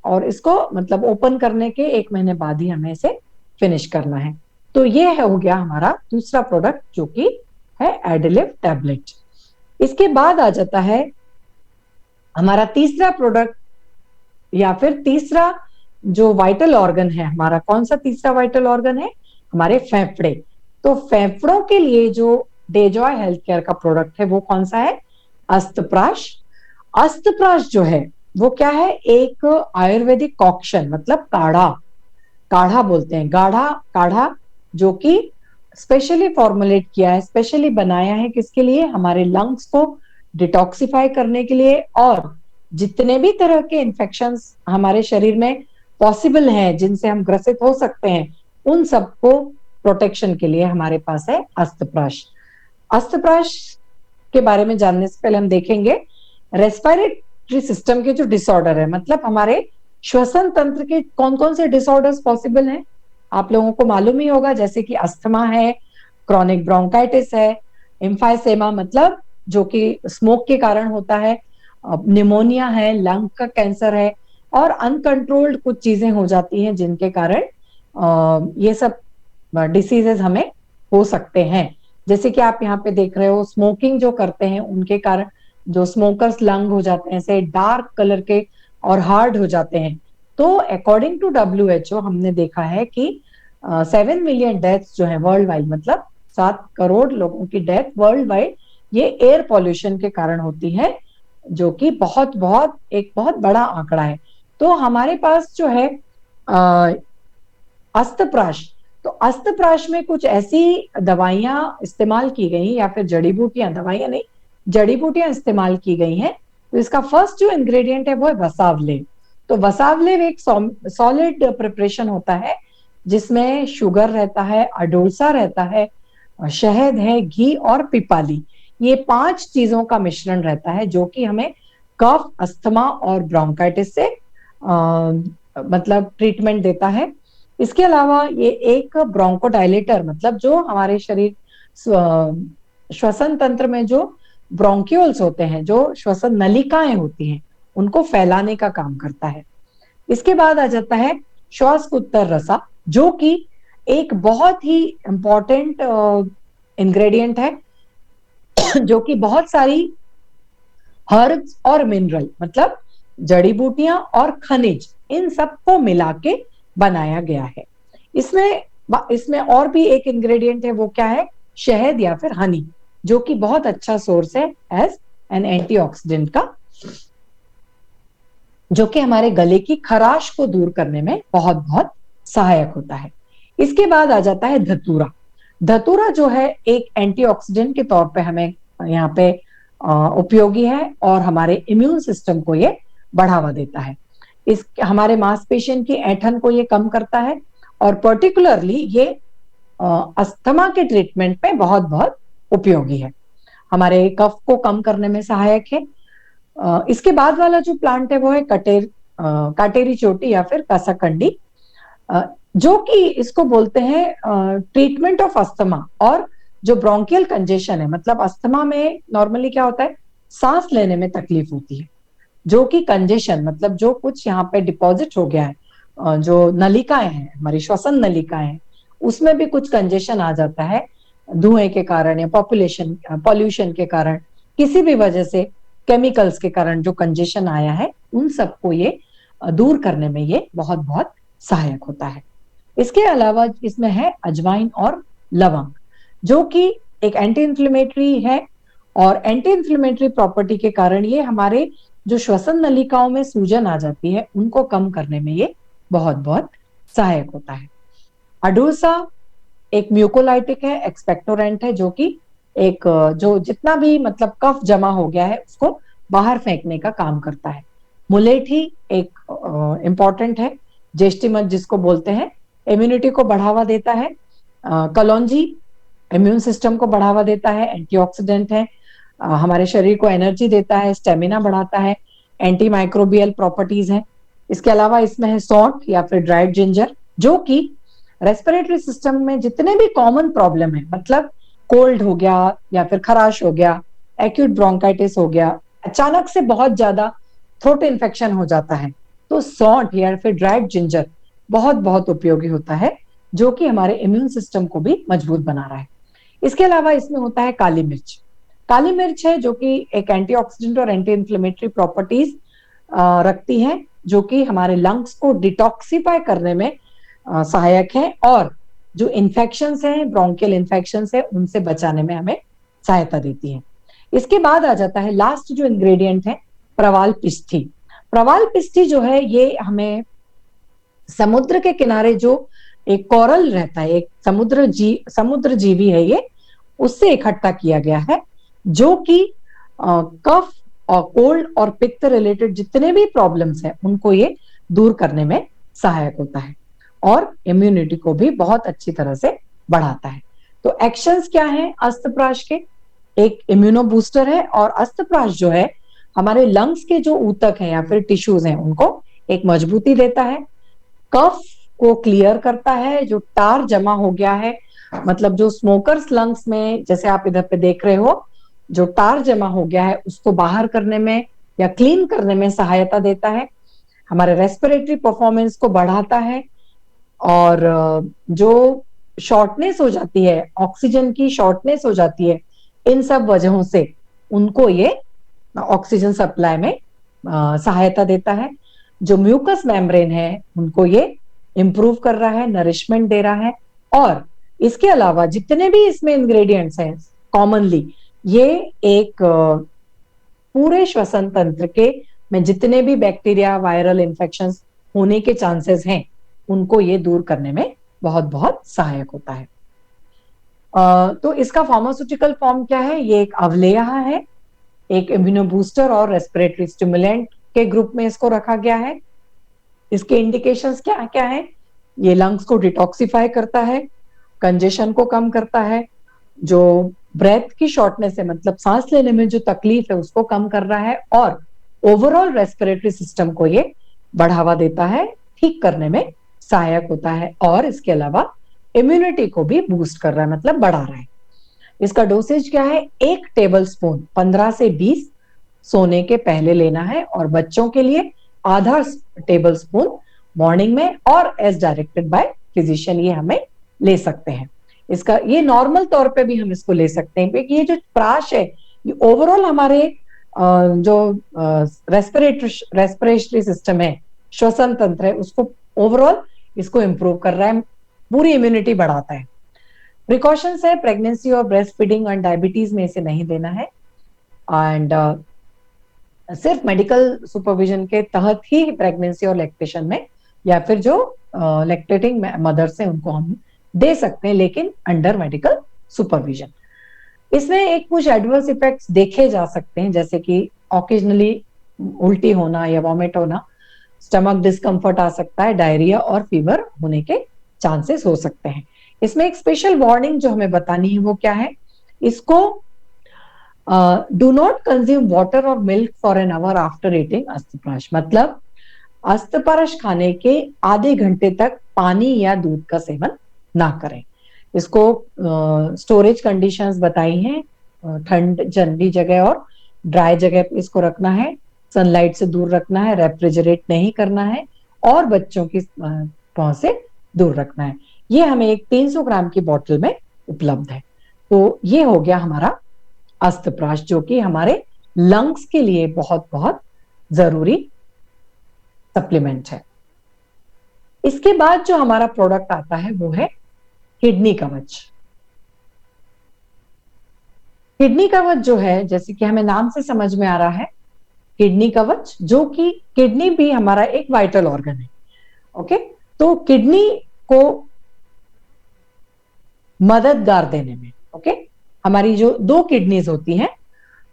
और इसको मतलब ओपन करने के 1 महीने बाद ही हमें इसे फिनिश करना है। तो ये है हो गया हमारा दूसरा प्रोडक्ट जो कि है एडिलिव टैबलेट। इसके बाद आ जाता है हमारा तीसरा प्रोडक्ट या फिर तीसरा जो वाइटल ऑर्गन है हमारा। कौन सा तीसरा वाइटल ऑर्गन है? हमारे फेफड़े। तो फेफड़ों के लिए जो डेजॉय हेल्थ केयर का प्रोडक्ट है वो कौन सा है? अस्तप्राश। अस्तप्राश जो है वो क्या है? एक आयुर्वेदिक कॉक्शन, मतलब काढ़ा, काढ़ा बोलते हैं, गाढ़ा काढ़ा, जो कि स्पेशली फॉर्मुलेट किया है, स्पेशली बनाया है किसके लिए? हमारे लंग्स को डिटॉक्सिफाई करने के लिए, और जितने भी तरह के इंफेक्शंस हमारे शरीर में पॉसिबल हैं, जिनसे हम ग्रसित हो सकते हैं, उन सबको प्रोटेक्शन के लिए हमारे पास है अस्तप्राश। अस्तप्राश के बारे में जानने से पहले हम देखेंगे रेस्पिरेटरी सिस्टम के जो डिसऑर्डर है, मतलब हमारे श्वसन तंत्र के कौन कौन से डिसऑर्डर्स पॉसिबल हैं। आप लोगों को मालूम ही होगा, जैसे कि अस्थमा है, क्रॉनिक ब्रोंकाइटिस है, एम्फाइसेमा मतलब जो कि स्मोक के कारण होता है, निमोनिया है, लंग का कैंसर है, और अनकंट्रोल्ड कुछ चीजें हो जाती हैं जिनके कारण ये सब डिसीजेस हमें हो सकते हैं। जैसे कि आप यहाँ पे देख रहे हो, स्मोकिंग जो करते हैं उनके कारण जो स्मोकर्स लंग हो जाते हैं, ऐसे डार्क कलर के और हार्ड हो जाते हैं। तो अकॉर्डिंग टू WHO हमने देखा है कि 7 मिलियन डेथ्स जो है वर्ल्ड वाइड, मतलब 7 करोड़ लोगों की डेथ वर्ल्ड वाइड, ये एयर पॉल्यूशन के कारण होती है, जो कि बहुत बहुत एक बहुत बड़ा आंकड़ा है। तो हमारे पास जो है अस्तप्राश, तो अस्तप्राश में कुछ ऐसी दवाइयां इस्तेमाल की गई, या फिर जड़ी बूटियां, दवाइयां नहीं, जड़ी बूटियां इस्तेमाल की गई हैं। तो इसका फर्स्ट जो इंग्रेडिएंट है वो है वसावले। तो वसावले एक सॉलिड प्रिपरेशन होता है जिसमें शुगर रहता है, अडोसा रहता है, शहद है, घी और पिपाली, ये 5 चीजों का मिश्रण रहता है, जो कि हमें कफ, अस्थमा और ब्रोंकाइटिस से मतलब ट्रीटमेंट देता है। इसके अलावा ये एक ब्रोंकोडायलेटर, मतलब जो हमारे शरीर श्वसन तंत्र में जो ब्रोंक्यूल्स होते हैं, जो श्वसन नलिकाएं होती हैं, उनको फैलाने का काम करता है। इसके बाद आ जाता है श्वासकोत्तर रसा, जो कि एक बहुत ही इंपॉर्टेंट इंग्रेडिएंट है, जो कि बहुत सारी हर्ब्स और मिनरल, मतलब जड़ी बूटियां और खनिज, इन सबको मिला के बनाया गया है। इसमें इसमें और भी एक इंग्रेडिएंट है, वो क्या है? शहद या फिर हनी, जो कि बहुत अच्छा सोर्स है एज एन एंटीऑक्सीडेंट का, जो कि हमारे गले की खराश को दूर करने में बहुत बहुत सहायक होता है। इसके बाद आ जाता है धतूरा। धतूरा जो है एक एंटीऑक्सीडेंट के तौर पे हमें यहाँ पे उपयोगी है, और हमारे इम्यून सिस्टम को ये बढ़ावा देता है। इस हमारे मांसपेशियों की ऐंठन को ये कम करता है, और पर्टिकुलरली ये अस्थमा के ट्रीटमेंट में बहुत बहुत उपयोगी है, हमारे कफ को कम करने में सहायक है। इसके बाद वाला जो प्लांट है वो है काटेरी चोटी या फिर कासाकंडी, जो कि इसको बोलते हैं ट्रीटमेंट ऑफ अस्थमा और जो ब्रोंकियल कंजेशन है। मतलब अस्थमा में नॉर्मली क्या होता है? सांस लेने में तकलीफ होती है, जो कि कंजेशन मतलब जो कुछ यहाँ पे डिपॉजिट हो गया है, जो नलिकाएं हैं, हमारी श्वसन नलिकाएं हैं, उसमें भी कुछ कंजेशन आ जाता है धुएं के कारण या पॉल्यूशन के कारण, किसी भी वजह से, केमिकल्स के कारण जो कंजेशन आया है, उन सबको ये दूर करने में ये बहुत बहुत सहायक होता है। इसके अलावा इसमें है अजवाइन और लवंग, जो कि एक एंटी इंफ्लेमेटरी है, और एंटी इंफ्लेमेटरी प्रॉपर्टी के कारण ये हमारे जो श्वसन नलिकाओं में सूजन आ जाती है, उनको कम करने में ये बहुत बहुत सहायक होता है। अडोसा एक म्यूकोलाइटिक है, एक्सपेक्टोरेंट है, जो कि एक जो जितना भी मतलब कफ जमा हो गया है उसको बाहर फेंकने का काम करता है। मुलेठी एक इंपॉर्टेंट है, जेस्टिमस जिसको बोलते हैं, इम्यूनिटी को बढ़ावा देता है। कलौंजी इम्यून सिस्टम को बढ़ावा देता है, एंटीऑक्सीडेंट है, हमारे शरीर को एनर्जी देता है, स्टेमिना बढ़ाता है, एंटी माइक्रोबियल प्रॉपर्टीज है। इसके अलावा इसमें है सौंठ या फिर ड्राइड जिंजर, जो कि रेस्पिरेटरी सिस्टम में जितने भी कॉमन प्रॉब्लम है, मतलब कोल्ड हो गया या फिर खराश हो गया, एक्यूट ब्रोंकाइटिस हो गया, अचानक से बहुत ज्यादा थ्रोट इन्फेक्शन हो जाता है, तो सौंठ या फिर ड्राइड जिंजर बहुत बहुत उपयोगी होता है, जो कि हमारे इम्यून सिस्टम को भी मजबूत बना रहा है। इसके अलावा इसमें होता है काली मिर्च। काली मिर्च है जो कि एक एंटीऑक्सीडेंट और एंटी इन्फ्लेमेटरी प्रॉपर्टीज रखती है, जो कि हमारे लंग्स को डिटॉक्सिफाई करने में सहायक है, और जो इन्फेक्शंस हैं, ब्रोंकियल इन्फेक्शंस है, उनसे बचाने में हमें सहायता देती है। इसके बाद आ जाता है लास्ट जो इंग्रेडिएंट है, प्रवाल पिष्ठी। प्रवाल पिष्ठी जो है ये हमें समुद्र के किनारे जो एक कोरल रहता है, एक समुद्र जीवी है ये, उससे इकट्ठा किया गया है, जो कि कफ और कोल्ड और पित्त रिलेटेड जितने भी प्रॉब्लम्स हैं उनको ये दूर करने में सहायक होता है और इम्यूनिटी को भी बहुत अच्छी तरह से बढ़ाता है। तो एक्शंस क्या हैं अस्तप्राश के? एक इम्यूनो बूस्टर है, और अस्तप्राश जो है हमारे लंग्स के जो ऊतक हैं या फिर टिश्यूज हैं उनको एक मजबूती देता है, कफ को क्लियर करता है, जो टार जमा हो गया है, मतलब जो स्मोकर्स लंग्स में जैसे आप इधर पे देख रहे हो, जो टार जमा हो गया है उसको बाहर करने में या क्लीन करने में सहायता देता है, हमारे रेस्पिरेटरी परफॉर्मेंस को बढ़ाता है, और जो शॉर्टनेस हो जाती है, ऑक्सीजन की शॉर्टनेस हो जाती है, इन सब वजहों से उनको ये ऑक्सीजन सप्लाई में सहायता देता है। जो म्यूकस मेम्ब्रेन है उनको ये इंप्रूव कर रहा है, नरिशमेंट दे रहा है, और इसके अलावा जितने भी इसमें इंग्रेडिएंट्स हैं कॉमनली, ये एक पूरे श्वसन तंत्र के में जितने भी बैक्टीरिया वायरल इंफेक्शंस होने के चांसेस हैं उनको ये दूर करने में बहुत बहुत सहायक होता है। तो इसका फार्मास्यूटिकल फॉर्म क्या है? ये एक अवलेह है, एक इम्यूनो बूस्टर और रेस्पिरेटरी स्टिमुलेंट के ग्रुप में इसको रखा गया है। इसके इंडिकेशंस क्या क्या है? ये लंग्स को डिटॉक्सिफाई करता है, कंजेशन को कम करता है, जो ब्रेथ की शॉर्टनेस है मतलब सांस लेने में जो तकलीफ है उसको कम कर रहा है, और ओवरऑल रेस्पिरेटरी सिस्टम को ये बढ़ावा देता है, ठीक करने में सहायक होता है, और इसके अलावा इम्यूनिटी को भी बूस्ट कर रहा है, मतलब बढ़ा रहा है। इसका डोसेज क्या है? 1 टेबल स्पून 15 से 20 सोने के पहले लेना है, और बच्चों के लिए आधा टेबल स्पून मॉर्निंग में, और एज डायरेक्टेड बाय फिजिशियन ये हमें ले सकते हैं। इसका ये नॉर्मल तौर पे भी हम इसको ले सकते हैं, क्योंकि ये जो प्राश है ये ओवरऑल हमारे जो रेस्पिरेटरी सिस्टम है, श्वसन तंत्र है, उसको ओवरऑल इसको इंप्रूव कर रहा है, पूरी इम्यूनिटी बढ़ाता है। प्रिकॉशंस है, प्रेगनेंसी और ब्रेस्ट फीडिंग और डायबिटीज में इसे नहीं देना है, एंड सिर्फ मेडिकल सुपरविजन के तहत ही प्रेगनेंसी और लैक्टेशन में, या फिर जो लैक्टेटिंग मदर्स हैं उनको हम दे सकते हैं, लेकिन अंडर मेडिकल सुपरविजन। इसमें एक कुछ एडवर्स इफेक्ट्स देखे जा सकते हैं, जैसे कि ऑकेजनली उल्टी होना या वॉमिट होना, स्टमक डिस्कम्फर्ट आ सकता है, डायरिया और फीवर होने के चांसेस हो सकते हैं। इसमें एक स्पेशल वार्निंग जो हमें बतानी है वो क्या है? इसको डू नॉट कंज्यूम वाटर और milk for an hour after eating Astaprash, मतलब अस्तपरश खाने के आधे घंटे तक पानी या दूध का सेवन ना करें। इसको स्टोरेज कंडीशंस बताई हैं, ठंडी जगह और ड्राई जगह पे इसको रखना है, सनलाइट से दूर रखना है, रेफ्रिजरेट नहीं करना है, और बच्चों की पहुंच से दूर रखना है। ये हमें एक 300 ग्राम की बोतल में उपलब्ध है। तो ये हो गया हमारा अस्तप्राश, जो कि हमारे लंग्स के लिए बहुत बहुत जरूरी सप्लीमेंट है। इसके बाद जो हमारा प्रोडक्ट आता है वो है किडनी कवच। किडनी कवच जो है, जैसे कि हमें नाम से समझ में आ रहा है, किडनी कवच, जो कि किडनी भी हमारा एक वाइटल ऑर्गन है। ओके, तो किडनी को मददगार देने में, ओके, हमारी जो 2 किडनीज होती हैं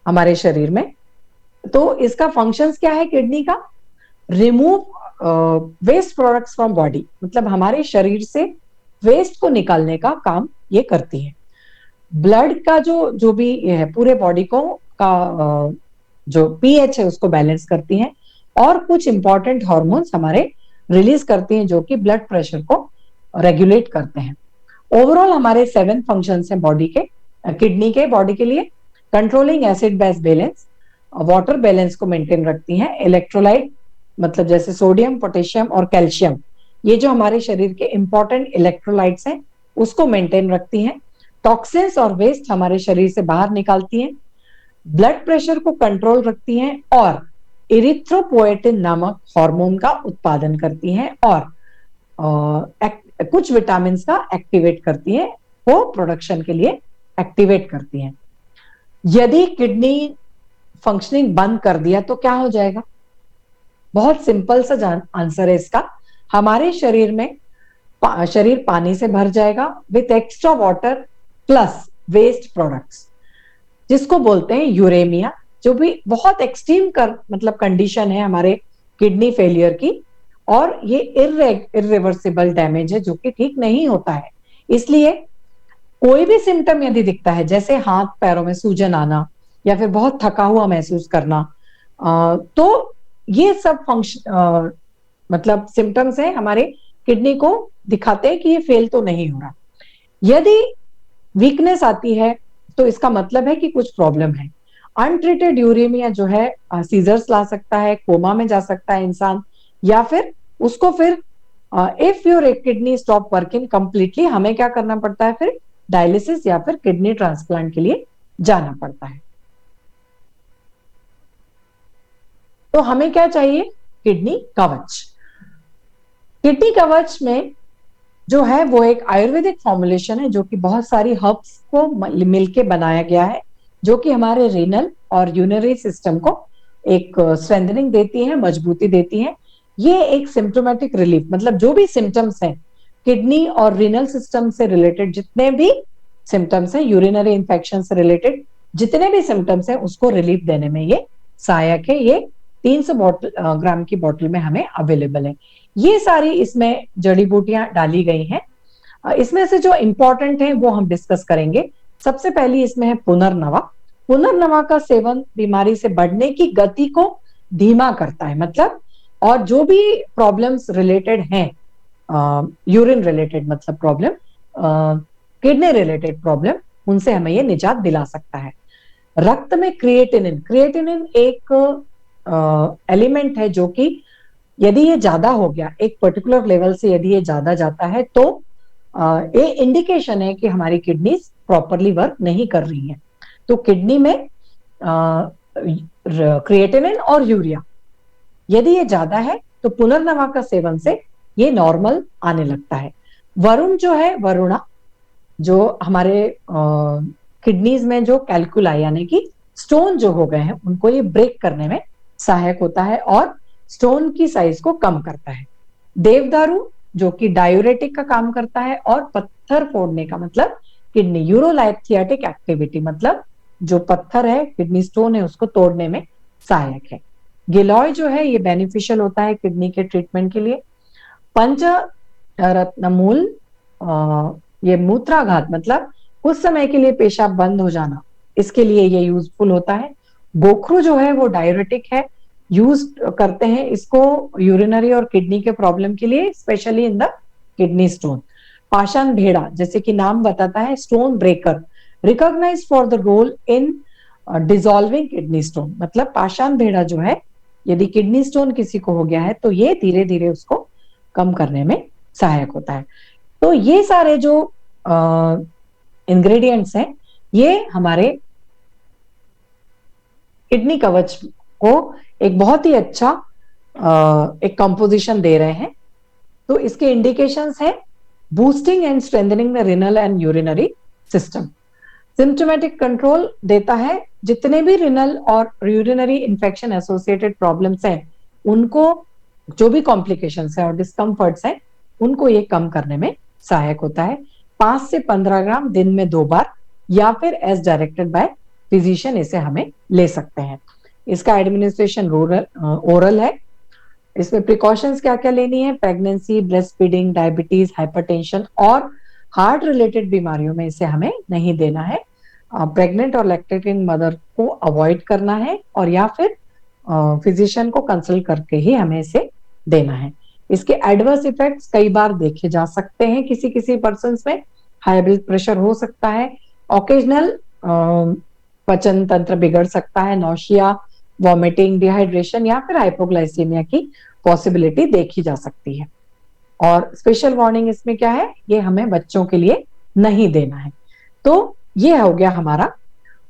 हमारे शरीर में, तो इसका फंक्शंस क्या है किडनी का? Remove waste products from body, मतलब हमारे शरीर से वेस्ट को निकालने का काम ये करती है। ब्लड का जो भी है पूरे बॉडी को का जो पीएच है उसको बैलेंस करती हैं, और कुछ इंपॉर्टेंट हार्मोन्स हमारे रिलीज करती हैं जो कि ब्लड प्रेशर को रेगुलेट करते हैं। ओवरऑल हमारे 7 फंक्शंस हैं बॉडी के, किडनी के बॉडी के लिए। Controlling acid base balance, water balance को मेंटेन रखती हैं, इलेक्ट्रोलाइट मतलब जैसे सोडियम, पोटेशियम और कैल्शियम, ये जो हमारे शरीर के इंपॉर्टेंट इलेक्ट्रोलाइट्स हैं उसको मेंटेन रखती हैं, टॉक्सिन्स और वेस्ट हमारे शरीर से बाहर निकालती हैं, ब्लड प्रेशर को कंट्रोल रखती हैं, और इरिथ्रोपोएटिन नामक हार्मोन का उत्पादन करती हैं, और कुछ विटामिन का एक्टिवेट करती है, वो प्रोडक्शन के लिए एक्टिवेट करती हैं। यदि किडनी फंक्शनिंग बंद कर दिया तो क्या हो जाएगा? बहुत सिंपल सा आंसर है इसका। हमारे शरीर में शरीर पानी से भर जाएगा with extra water plus waste products, जिसको बोलते हैं यूरेमिया, जो भी बहुत एक्सट्रीम मतलब कंडीशन है हमारे किडनी फेलियर की, और ये इर्रिवर्सिबल डैमेज है जो कि ठीक नहीं होता है। इसलिए कोई भी सिम्टम यदि दिखता है, जैसे हाथ पैरों में सूजन आना या फिर बहुत थका हुआ महसूस करना, तो ये सब फंक्शन मतलब सिम्टम्स है हमारे किडनी को दिखाते हैं कि ये फेल तो नहीं हो रहा। यदि वीकनेस आती है तो इसका मतलब है कि कुछ प्रॉब्लम है। अनट्रीटेड यूरेमिया जो है सीजर्स ला सकता है, कोमा में जा सकता है इंसान, या फिर उसको फिर if your kidney stop working completely, हमें क्या करना पड़ता है? फिर डायलिसिस या फिर किडनी ट्रांसप्लांट के लिए जाना पड़ता है। तो हमें क्या चाहिए? किडनी कवच। किडनी कवच में जो है वो एक आयुर्वेदिक फॉर्मुलेशन है जो कि बहुत सारी हर्ब्स को मिलके बनाया गया है, जो कि हमारे रीनल और यूरिनरी सिस्टम को एक स्ट्रेंथनिंग देती है, मजबूती देती है। ये एक सिम्टोमेटिक रिलीफ, मतलब जो भी सिम्टम्स हैं किडनी और रीनल सिस्टम से रिलेटेड, जितने भी सिम्टम्स हैं, यूरिनरी इंफेक्शन से रिलेटेड जितने भी सिम्टम्स हैं, उसको रिलीफ देने में ये सहायक है। ये 300 ग्राम की बोतल में हमें अवेलेबल है। ये सारी इसमें जड़ी बूटियां डाली गई हैं। इसमें से जो इंपॉर्टेंट है वो हम डिस्कस करेंगे। सबसे पहली इसमें है पुनर्नवा। पुनर्नवा का सेवन बीमारी से बढ़ने की गति को धीमा करता है, मतलब, और जो भी प्रॉब्लम्स रिलेटेड हैं, यूरिन रिलेटेड मतलब प्रॉब्लम, किडनी रिलेटेड प्रॉब्लम, उनसे हमें ये निजात दिला सकता है। रक्त में क्रिएटिनिन, क्रिएटिनिन एक एलिमेंट है जो कि यदि ये ज्यादा हो गया एक पर्टिकुलर लेवल से, यदि ये ज्यादा जाता है तो ये इंडिकेशन है कि हमारी किडनी प्रॉपरली वर्क नहीं कर रही है। तो किडनी में क्रिएटिनिन और यूरिया यदि ये ज्यादा है तो पुनर्नवा का सेवन से ये नॉर्मल आने लगता है। वरुण जो है, वरुणा, जो हमारे किडनीज में जो कैलकुलाई यानी कि स्टोन जो हो गए हैं उनको ये ब्रेक करने में सहायक होता है और स्टोन की साइज को कम करता है। देवदारू जो कि डायूरेटिक का काम करता है और पत्थर फोड़ने का मतलब किडनी यूरोलाइथियाटिक एक्टिविटी, मतलब जो पत्थर है, किडनी स्टोन है, उसको तोड़ने में सहायक है। गिलॉय जो है ये बेनिफिशियल होता है किडनी के ट्रीटमेंट के लिए। पंच रत्नमूल ये मूत्राघात मतलब कुछ समय के लिए पेशाब बंद हो जाना, इसके लिए ये यूजफुल होता है। गोखरू जो है वो डायरेटिक है, यूज करते हैं इसको यूरिनरी और किडनी के प्रॉब्लम के लिए, specially in the kidney stone. पाषाण भेड़ा जैसे कि नाम बताता है, stone breaker, recognise for the role in dissolving kidney stone, मतलब पाषाण भेड़ा जो है यदि किडनी स्टोन किसी को हो गया है तो ये धीरे धीरे उसको कम करने में सहायक होता है। तो ये सारे जो इंग्रेडिएंट्स हैं ये हमारे किडनी कवच को एक बहुत ही अच्छा एक कंपोजिशन दे रहे हैं। तो इसके इंडिकेशंस है boosting and strengthening the renal and urinary system, symptomatic control देता है, जितने भी रिनल और यूरिनरी इंफेक्शन एसोसिएटेड प्रॉब्लम्स हैं उनको, जो भी कॉम्प्लिकेशंस हैं और डिस्कम्फर्ट्स हैं, उनको ये कम करने में सहायक होता है। 5 से 15 ग्राम दिन में 2 बार या फिर एज डायरेक्टेड बाय फिजिशियन इसे हमें ले सकते हैं। इसका एडमिनिस्ट्रेशन ओरल है। इसमें प्रिकॉशंस क्या क्या लेनी है? Pregnancy, breast feeding, diabetes, hypertension और हार्ट रिलेटेड बीमारियों में इसे हमें नहीं देना है। प्रेग्नेंट और लैक्टेटिंग मदर को अवॉइड करना है, और या फिर फिजिशियन को कंसल्ट करके ही हमें इसे देना है। इसके एडवर्स इफेक्ट्स कई बार देखे जा सकते हैं किसी किसी पर्सन में। हाई ब्लड प्रेशर हो सकता है, ओकेजनल पाचन तंत्र बिगड़ सकता है, नौशिया, वॉमिटिंग, डिहाइड्रेशन या फिर हाइपोग्लाइसीमिया की पॉसिबिलिटी देखी जा सकती है। और स्पेशल वार्निंग इसमें क्या है? ये हमें बच्चों के लिए नहीं देना है। तो ये हो गया हमारा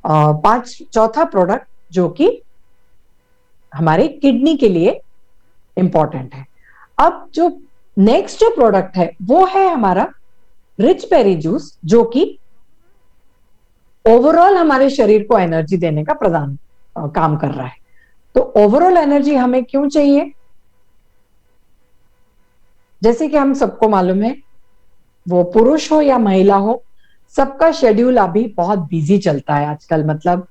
चौथा प्रोडक्ट जो कि हमारे किडनी के लिए इंपॉर्टेंट है। अब जो नेक्स्ट जो प्रोडक्ट है वो है हमारा रिच बेरी जूस, जो कि ओवरऑल हमारे शरीर को एनर्जी देने का प्रदान काम कर रहा है। तो ओवरऑल एनर्जी हमें क्यों चाहिए? जैसे कि हम सबको मालूम है, वो पुरुष हो या महिला हो, सबका शेड्यूल अभी बहुत बिजी चलता है आजकल। मतलब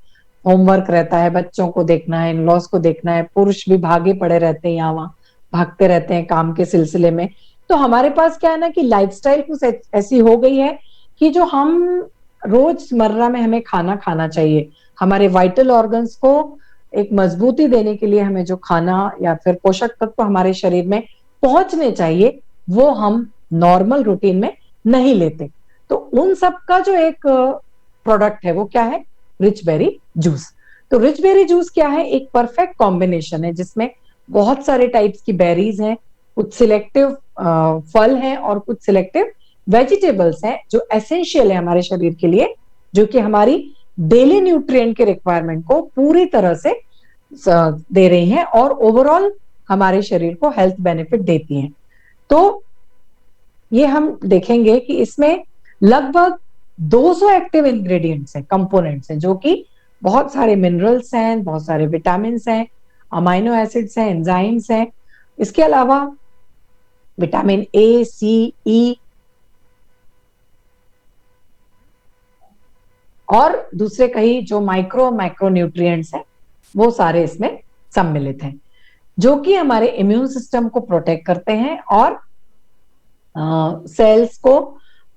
होमवर्क रहता है, बच्चों को देखना है, इन लॉज को देखना है, पुरुष भी भागे पड़े रहते हैं, यहाँ वहां भागते रहते हैं काम के सिलसिले में। तो हमारे पास क्या है ना कि लाइफस्टाइल कुछ ऐसी हो गई है कि जो हम रोजमर्रा में हमें खाना खाना चाहिए, हमारे वाइटल ऑर्गन्स को एक मजबूती देने के लिए हमें जो खाना या फिर पोषक तत्व हमारे शरीर में पहुंचने चाहिए, वो हम नॉर्मल रूटीन में नहीं लेते। तो उन सब का जो एक प्रोडक्ट है वो क्या है? Rich berry juice. तो रिच बेरी जूस क्या है? एक परफेक्ट कॉम्बिनेशन है जिसमें बहुत सारे टाइप्स की बेरीज हैं, कुछ सिलेक्टिव फल हैं और कुछ सिलेक्टिव वेजिटेबल्स हैं जो एसेंशियल है हमारे शरीर के लिए, जो कि हमारी डेली न्यूट्रिएंट के रिक्वायरमेंट को पूरी तरह से दे रही हैं और ओवरऑल हमारे शरीर को हेल्थ बेनिफिट देती हैं। तो ये हम देखेंगे कि इसमें लगभग 200 एक्टिव इंग्रेडिएंट्स हैं, कंपोनेंट्स हैं, जो कि बहुत सारे मिनरल्स हैं, बहुत सारे विटामिन हैं, अमाइनो एसिड्स हैं, एंजाइम्स हैं। इसके अलावा विटामिन ए, सी, ई और दूसरे कई जो माइक्रो न्यूट्रिएंट्स हैं, वो सारे इसमें सम्मिलित हैं, जो कि हमारे इम्यून सिस्टम को प्रोटेक्ट करते हैं और सेल्स को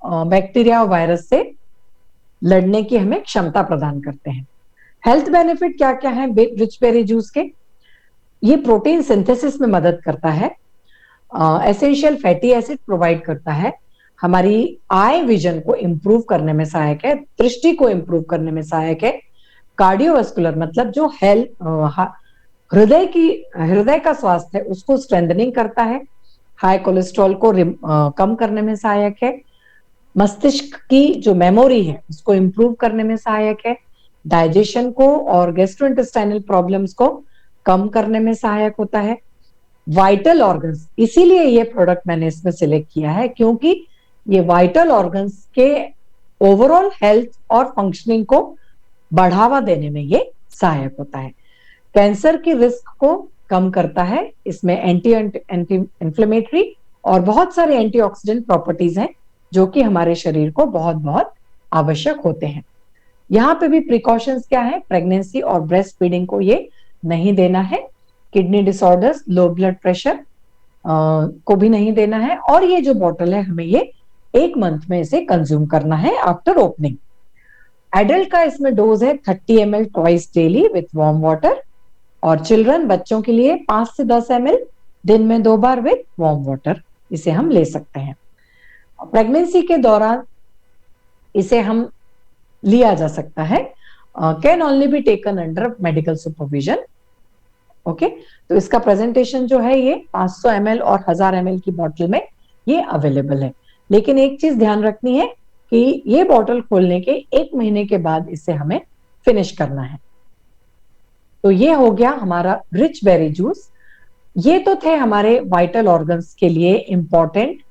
बैक्टीरिया और वायरस से लड़ने की हमें क्षमता प्रदान करते हैं। हेल्थ बेनिफिट क्या क्या है रिच बेरी जूस के? ये प्रोटीन सिंथेसिस में मदद करता है, एसेंशियल फैटी एसिड प्रोवाइड करता है, हमारी आई विजन को इंप्रूव करने में सहायक है, दृष्टि को इंप्रूव करने में सहायक है, कार्डियोवास्कुलर मतलब जो हृदय का स्वास्थ्य है उसको स्ट्रेंथनिंग करता है, हाई कोलेस्ट्रॉल को कम करने में सहायक है, मस्तिष्क की जो मेमोरी है उसको इंप्रूव करने में सहायक है, डाइजेशन को और गैस्ट्रोइंटेस्टाइनल प्रॉब्लम्स को कम करने में सहायक होता है, वाइटल ऑर्गन्स। इसीलिए ये प्रोडक्ट मैंने इसमें सिलेक्ट किया है क्योंकि ये वाइटल ऑर्गन्स के ओवरऑल हेल्थ और फंक्शनिंग को बढ़ावा देने में ये सहायक होता है, कैंसर की रिस्क को कम करता है, इसमें एंटी इंफ्लेमेटरी और बहुत सारे एंटीऑक्सीडेंट प्रॉपर्टीज हैं जो कि हमारे शरीर को बहुत बहुत आवश्यक होते हैं। यहाँ पे भी प्रिकॉशंस क्या है? प्रेगनेंसी और ब्रेस्ट फीडिंग को ये नहीं देना है, kidney disorders, low blood pressure को भी नहीं देना है, और ये जो बॉटल है हमें ये 1 मंथ में इसे कंज्यूम करना है आफ्टर ओपनिंग। एडल्ट का इसमें डोज है 30 ml twice daily with warm water, और चिल्ड्रन बच्चों के लिए 5 से 10 ml दिन में 2 बार विथ वार्म वाटर इसे हम ले सकते हैं। प्रेगनेंसी के दौरान इसे हम लिया जा सकता है, can only be taken under medical supervision. Okay, तो इसका प्रेजेंटेशन जो है ये 500 ml और 1000 ml की बोतल में ये अवेलेबल है। लेकिन एक चीज ध्यान रखनी है कि ये बोतल खोलने के 1 महीने के बाद इसे हमें फिनिश करना है। तो ये हो गया हमारा रिच बेरी जूस। ये तो थे हमारे वाइटल ऑर्गन्स के लिए इंपॉर्टेंट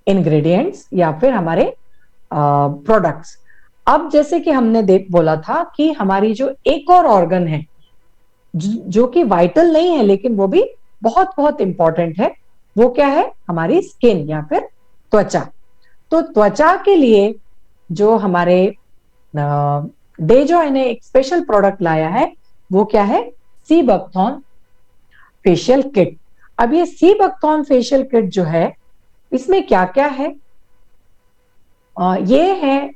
इंग्रेडिएंट्स या फिर हमारे प्रोडक्ट्स। अब जैसे कि हमने बोला था कि हमारी जो एक और ऑर्गन है जो कि वाइटल नहीं है लेकिन वो भी बहुत बहुत इंपॉर्टेंट है, वो क्या है? हमारी स्किन या फिर त्वचा। तो त्वचा के लिए जो हमारे डेजॉय ने एक स्पेशल प्रोडक्ट लाया है वो क्या है? Sea buckthorn facial kit. अब ये सी बकथॉर्न फेशियल किट जो है इसमें क्या क्या है? ये है,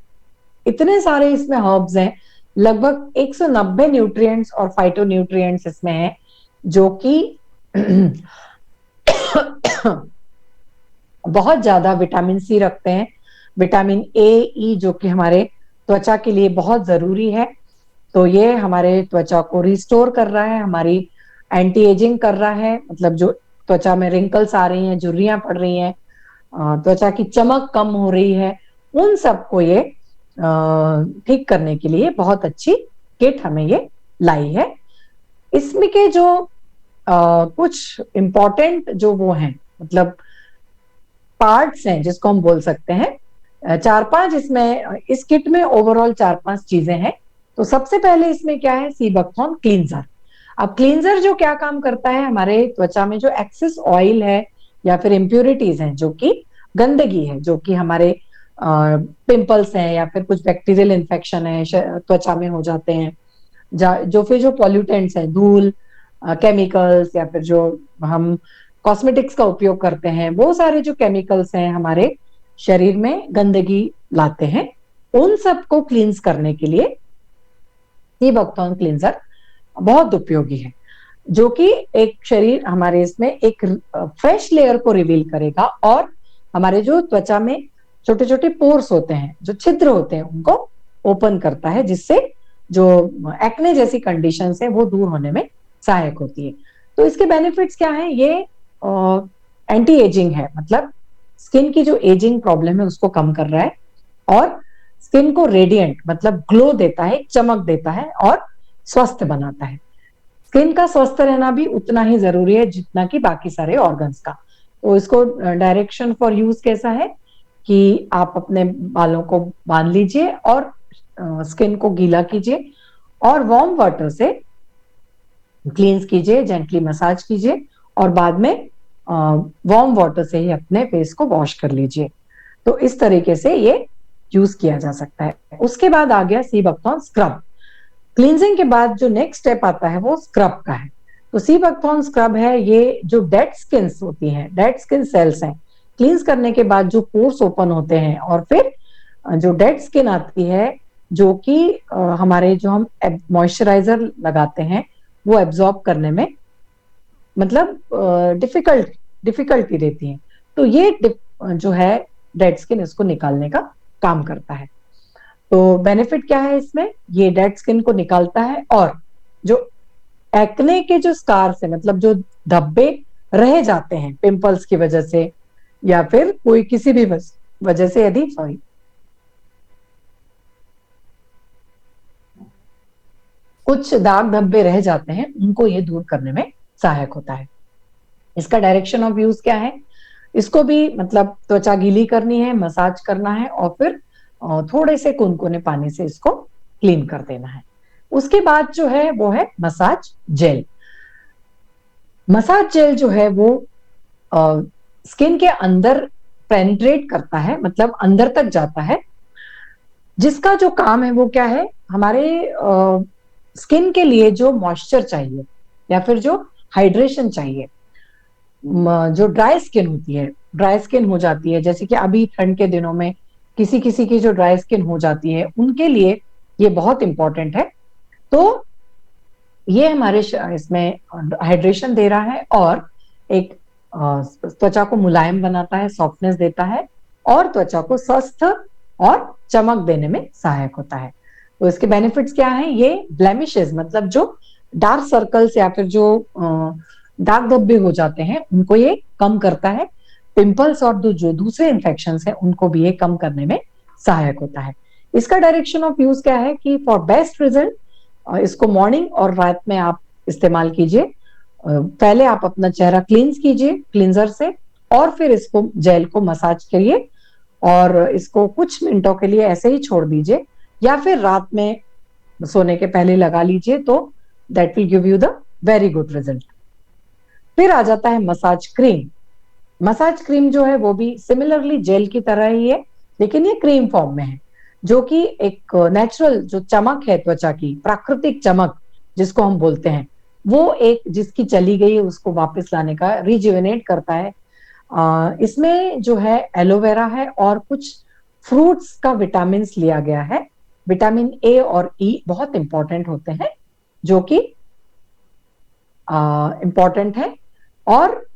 इतने सारे इसमें हर्ब्स हैं, लगभग 190 न्यूट्रिएंट्स और फाइटोन्यूट्रिएंट्स इसमें हैं जो कि बहुत ज्यादा विटामिन सी रखते हैं, विटामिन ए, ई जो कि हमारे त्वचा के लिए बहुत जरूरी है। तो ये हमारे त्वचा को रिस्टोर कर रहा है, हमारी एंटी एजिंग कर रहा है, मतलब जो त्वचा में रिंकल्स आ रही हैं, झुर्रियां पड़ रही हैं, त्वचा की चमक कम हो रही है, उन सबको ये ठीक करने के लिए बहुत अच्छी किट हमें ये लाई है। इसमें के जो कुछ इंपॉर्टेंट जो वो हैं, मतलब पार्ट्स हैं जिसको हम बोल सकते हैं, चार पांच इसमें, इस किट में ओवरऑल चार पांच चीजें हैं। तो सबसे पहले इसमें क्या है, सीबकथॉर्न क्लींजर। अब क्लींजर जो क्या काम करता है, हमारे त्वचा में जो एक्सेस ऑयल है या फिर इम्प्योरिटीज हैं, जो कि गंदगी है, जो कि हमारे पिंपल्स हैं या फिर कुछ बैक्टीरियल इन्फेक्शन है त्वचा में हो जाते हैं, जो फिर जो पॉल्यूटेंट्स हैं, धूल, केमिकल्स, या फिर जो हम कॉस्मेटिक्स का उपयोग करते हैं, वो सारे जो केमिकल्स हैं हमारे शरीर में गंदगी लाते हैं, उन सबको क्लींस करने के लिए सीबकथॉर्न क्लींजर बहुत उपयोगी है, जो कि एक शरीर हमारे इसमें एक फ्रेश लेयर को रिवील करेगा और हमारे जो त्वचा में छोटे छोटे पोर्स होते हैं, जो छिद्र होते हैं, उनको ओपन करता है, जिससे जो एक्ने जैसी कंडीशंस है वो दूर होने में सहायक होती है। तो इसके बेनिफिट्स क्या है, ये एंटी एजिंग है, मतलब स्किन की जो एजिंग प्रॉब्लम है उसको कम कर रहा है, और स्किन को रेडिएंट मतलब ग्लो देता है, चमक देता है और स्वस्थ बनाता है। स्किन का स्वस्थ रहना भी उतना ही जरूरी है जितना कि बाकी सारे ऑर्गन्स का। तो इसको डायरेक्शन फॉर यूज कैसा है कि आप अपने बालों को बांध लीजिए और स्किन को गीला कीजिए और वार्म वाटर से क्लींस कीजिए, जेंटली मसाज कीजिए, और बाद में वार्म वाटर से ही अपने फेस को वॉश कर लीजिए। तो इस तरीके से ये यूज किया जा सकता है। उसके बाद आ गया सीबकथॉर्न स्क्रब। क्लींजिंग के बाद जो नेक्स्ट स्टेप आता है वो स्क्रब का है। तो सीबकथॉर्न स्क्रब है, ये जो डेड स्किन होती हैं, डेड स्किन सेल्स हैं, क्लींस करने के बाद जो पोर्स ओपन होते हैं और फिर जो डेड स्किन आती है, जो कि हमारे जो हम मॉइस्चराइजर लगाते हैं वो एब्जॉर्ब करने में मतलब डिफिकल्टी देती है। तो ये जो है डेड स्किन, इसको निकालने का काम करता है। तो बेनिफिट क्या है इसमें, ये डेड स्किन को निकालता है, और जो एक्ने के जो स्कार्स है, मतलब जो धब्बे रह जाते हैं पिंपल्स की वजह से या फिर कोई किसी भी वजह से, यदि कुछ दाग धब्बे रह जाते हैं, उनको ये दूर करने में सहायक होता है। इसका डायरेक्शन ऑफ यूज क्या है, इसको भी मतलब त्वचा गीली करनी है, मसाज करना है, और फिर थोड़े से कुनकुने पानी से इसको क्लीन कर देना है। उसके बाद जो है वो है मसाज जेल। मसाज जेल जो है वो स्किन के अंदर पेनिट्रेट करता है, मतलब अंदर तक जाता है, जिसका जो काम है वो क्या है, हमारे स्किन के लिए जो मॉइस्चर चाहिए या फिर जो हाइड्रेशन चाहिए, जो ड्राई स्किन होती है, ड्राई स्किन हो जाती है, जैसे कि अभी ठंड के दिनों में किसी किसी की जो ड्राई स्किन हो जाती है, उनके लिए ये बहुत इंपॉर्टेंट है। तो ये हमारे इसमें हाइड्रेशन दे रहा है और एक त्वचा को मुलायम बनाता है, सॉफ्टनेस देता है, और त्वचा को स्वस्थ और चमक देने में सहायक होता है। तो इसके बेनिफिट्स क्या हैं, ये ब्लेमिशेस मतलब जो डार्क सर्कल्स या फिर जो दाग धब्बे हो जाते हैं, उनको ये कम करता है। पिंपल्स और जो दूसरे इन्फेक्शंस हैं, उनको भी ये कम करने में सहायक होता है। इसका डायरेक्शन ऑफ यूज क्या है कि फॉर बेस्ट रिजल्ट इसको मॉर्निंग और रात में आप इस्तेमाल कीजिए। पहले आप अपना चेहरा क्लींस कीजिए क्लींजर से, और फिर इसको जेल को मसाज करिए और इसको कुछ मिनटों के लिए ऐसे ही छोड़ दीजिए, या फिर रात में सोने के पहले लगा लीजिए, तो that will give you the very good result. फिर आ जाता है मसाज क्रीम। मसाज क्रीम जो है वो भी सिमिलरली जेल की तरह ही है, लेकिन ये क्रीम फॉर्म में है, जो कि एक नेचुरल जो चमक है त्वचा की, प्राकृतिक चमक जिसको हम बोलते हैं, वो एक जिसकी चली गई है उसको वापस लाने का, रिजुवेनेट करता है। इसमें जो है एलोवेरा है और कुछ फ्रूट्स का विटामिन लिया गया है। विटामिन ए और ई बहुत इंपॉर्टेंट होते हैं, जो कि इंपॉर्टेंट है, और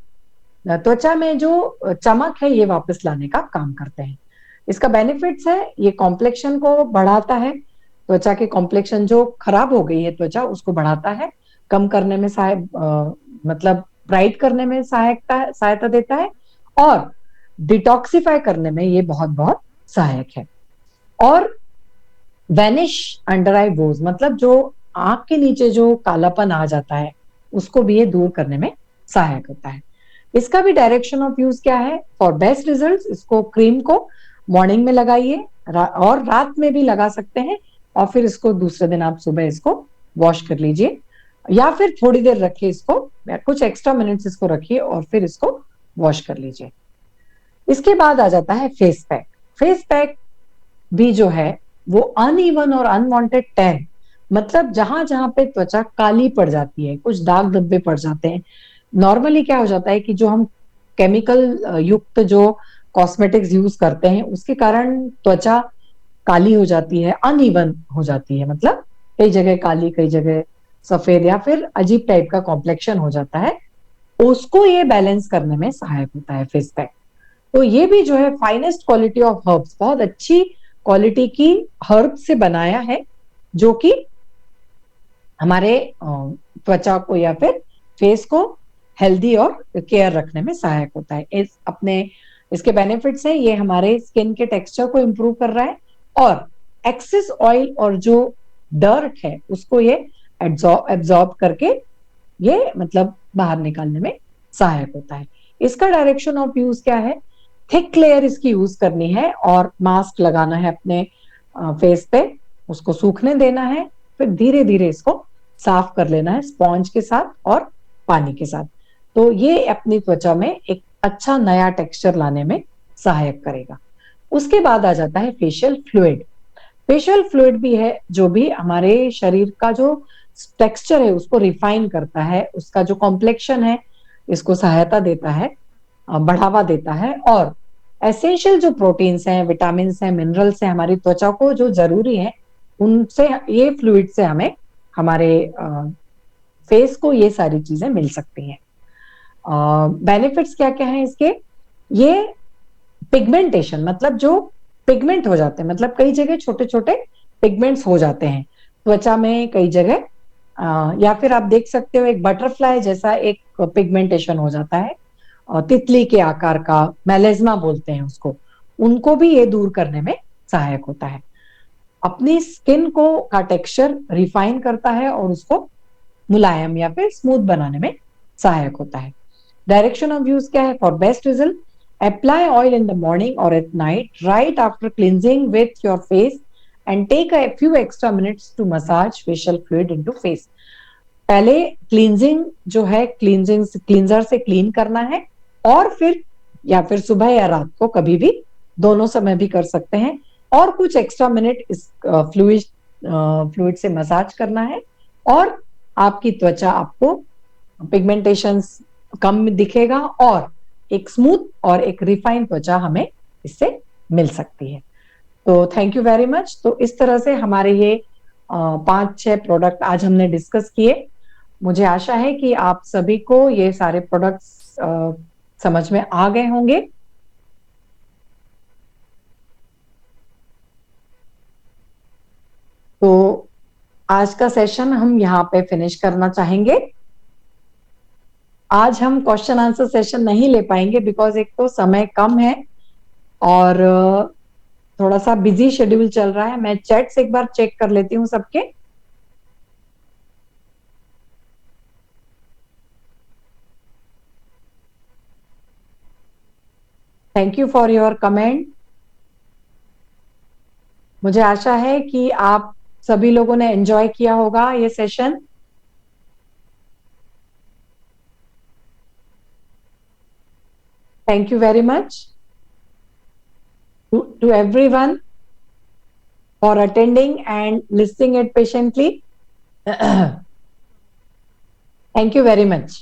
त्वचा में जो चमक है ये वापस लाने का काम करते हैं। इसका बेनिफिट्स है, ये कॉम्प्लेक्शन को बढ़ाता है, त्वचा के कॉम्प्लेक्शन जो खराब हो गई है त्वचा उसको बढ़ाता है, कम करने में मतलब ब्राइट करने में सहायता देता है, और डिटॉक्सिफाई करने में ये बहुत बहुत सहायक है। और वैनिश अंडर आई बोज, मतलब जो आंख के नीचे जो कालापन आ जाता है उसको भी ये दूर करने में सहायक होता है। इसका भी डायरेक्शन ऑफ यूज क्या है? फॉर बेस्ट रिजल्ट इसको क्रीम को मॉर्निंग में लगाइए और रात में भी लगा सकते हैं, और फिर इसको दूसरे दिन आप सुबह इसको वॉश कर लीजिए, या फिर थोड़ी देर रखिए इसको, कुछ एक्स्ट्रा मिनट्स इसको रखिए और फिर इसको वॉश कर लीजिए। इसके बाद आ जाता है फेस पैक। फेस पैक भी जो है वो अनइवन और अनवांटेड टैन, मतलब जहां जहां पे त्वचा काली पड़ जाती है, कुछ दाग धब्बे पड़ जाते हैं। नॉर्मली क्या हो जाता है कि जो हम केमिकल युक्त जो कॉस्मेटिक्स यूज करते हैं उसके कारण त्वचा काली हो जाती है, अनइवन हो जाती है, मतलब कई जगह काली कई जगह सफेद या फिर अजीब टाइप का कॉम्प्लेक्शन हो जाता है, उसको ये बैलेंस करने में सहायक होता है फेस पैक। तो ये भी जो है फाइनेस्ट क्वालिटी ऑफ हर्ब्स, बहुत अच्छी क्वालिटी की हर्ब से बनाया है, जो कि हमारे त्वचा को या फिर फेस को हेल्दी और केयर रखने में सहायक होता है। इसके बेनिफिट्स हैं, ये हमारे स्किन के टेक्सचर को इम्प्रूव कर रहा है, और एक्सेस ऑयल और जो डर्ट है उसको ये एब्जॉर्ब करके ये मतलब बाहर निकालने में सहायक होता है। इसका डायरेक्शन ऑफ यूज क्या है? थिक लेयर इसकी यूज करनी है और मास्क लगाना है अपने फेस पे, उसको सूखने देना है, फिर धीरे धीरे इसको साफ कर लेना है स्पॉन्ज के साथ और पानी के साथ। तो ये अपनी त्वचा में एक अच्छा नया टेक्सचर लाने में सहायक करेगा। उसके बाद आ जाता है फेशियल फ्लूइड। फेशियल फ्लूइड भी है जो भी हमारे शरीर का जो टेक्सचर है उसको रिफाइन करता है, उसका जो कॉम्प्लेक्शन है इसको सहायता देता है, बढ़ावा देता है, और एसेंशियल जो प्रोटीन्स हैं, विटामिन हैं, मिनरल्स हैं हमारी त्वचा को जो जरूरी है, उनसे ये फ्लूइड से हमें हमारे फेस को ये सारी चीजें मिल सकती हैं। बेनिफिट्स क्या क्या हैं इसके? ये पिगमेंटेशन, मतलब जो पिगमेंट हो जाते हैं, मतलब कई जगह छोटे छोटे पिगमेंट्स हो जाते हैं त्वचा में कई जगह, या फिर आप देख सकते हो एक बटरफ्लाई जैसा एक पिगमेंटेशन हो जाता है, तितली के आकार का, मेलेज्मा बोलते हैं उसको, उनको भी ये दूर करने में सहायक होता है। अपनी स्किन को का टेक्सचर रिफाइन करता है और उसको मुलायम या फिर स्मूथ बनाने में सहायक होता है। डायरेक्शन ऑफ यूज क्या है? For best result apply oil in the morning और at night right after cleansing with your face and take a few extra minutes to massage facial fluid into face. पहले cleansing जो है, cleansing cleanser से clean करना है, और फिर या फिर सुबह या रात को कभी भी, दोनों समय भी कर सकते हैं, और कुछ एक्स्ट्रा मिनट इस फ्लूइड से मसाज करना है, और आपकी त्वचा आपको पिगमेंटेशन कम दिखेगा और एक स्मूथ और एक रिफाइंड त्वचा हमें इससे मिल सकती है। तो थैंक यू वेरी मच। तो इस तरह से हमारे ये 5-6 प्रोडक्ट आज हमने डिस्कस किए। मुझे आशा है कि आप सभी को ये सारे प्रोडक्ट्स समझ में आ गए होंगे। तो आज का सेशन हम यहाँ पे फिनिश करना चाहेंगे। आज हम क्वेश्चन आंसर सेशन नहीं ले पाएंगे बिकॉज एक तो समय कम है और थोड़ा सा बिजी शेड्यूल चल रहा है। मैं चैट्स एक बार चेक कर लेती हूँ सबके। Thank you for your comment. मुझे आशा है कि आप सभी लोगों ने एंजॉय किया होगा ये session. Thank you very much to everyone for attending and listening it patiently. Thank you very much.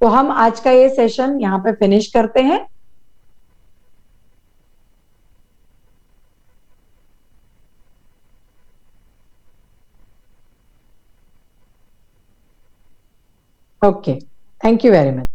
तो हम आज का ये सेशन यहाँ पे फिनिश करते हैं। Okay, thank you very much.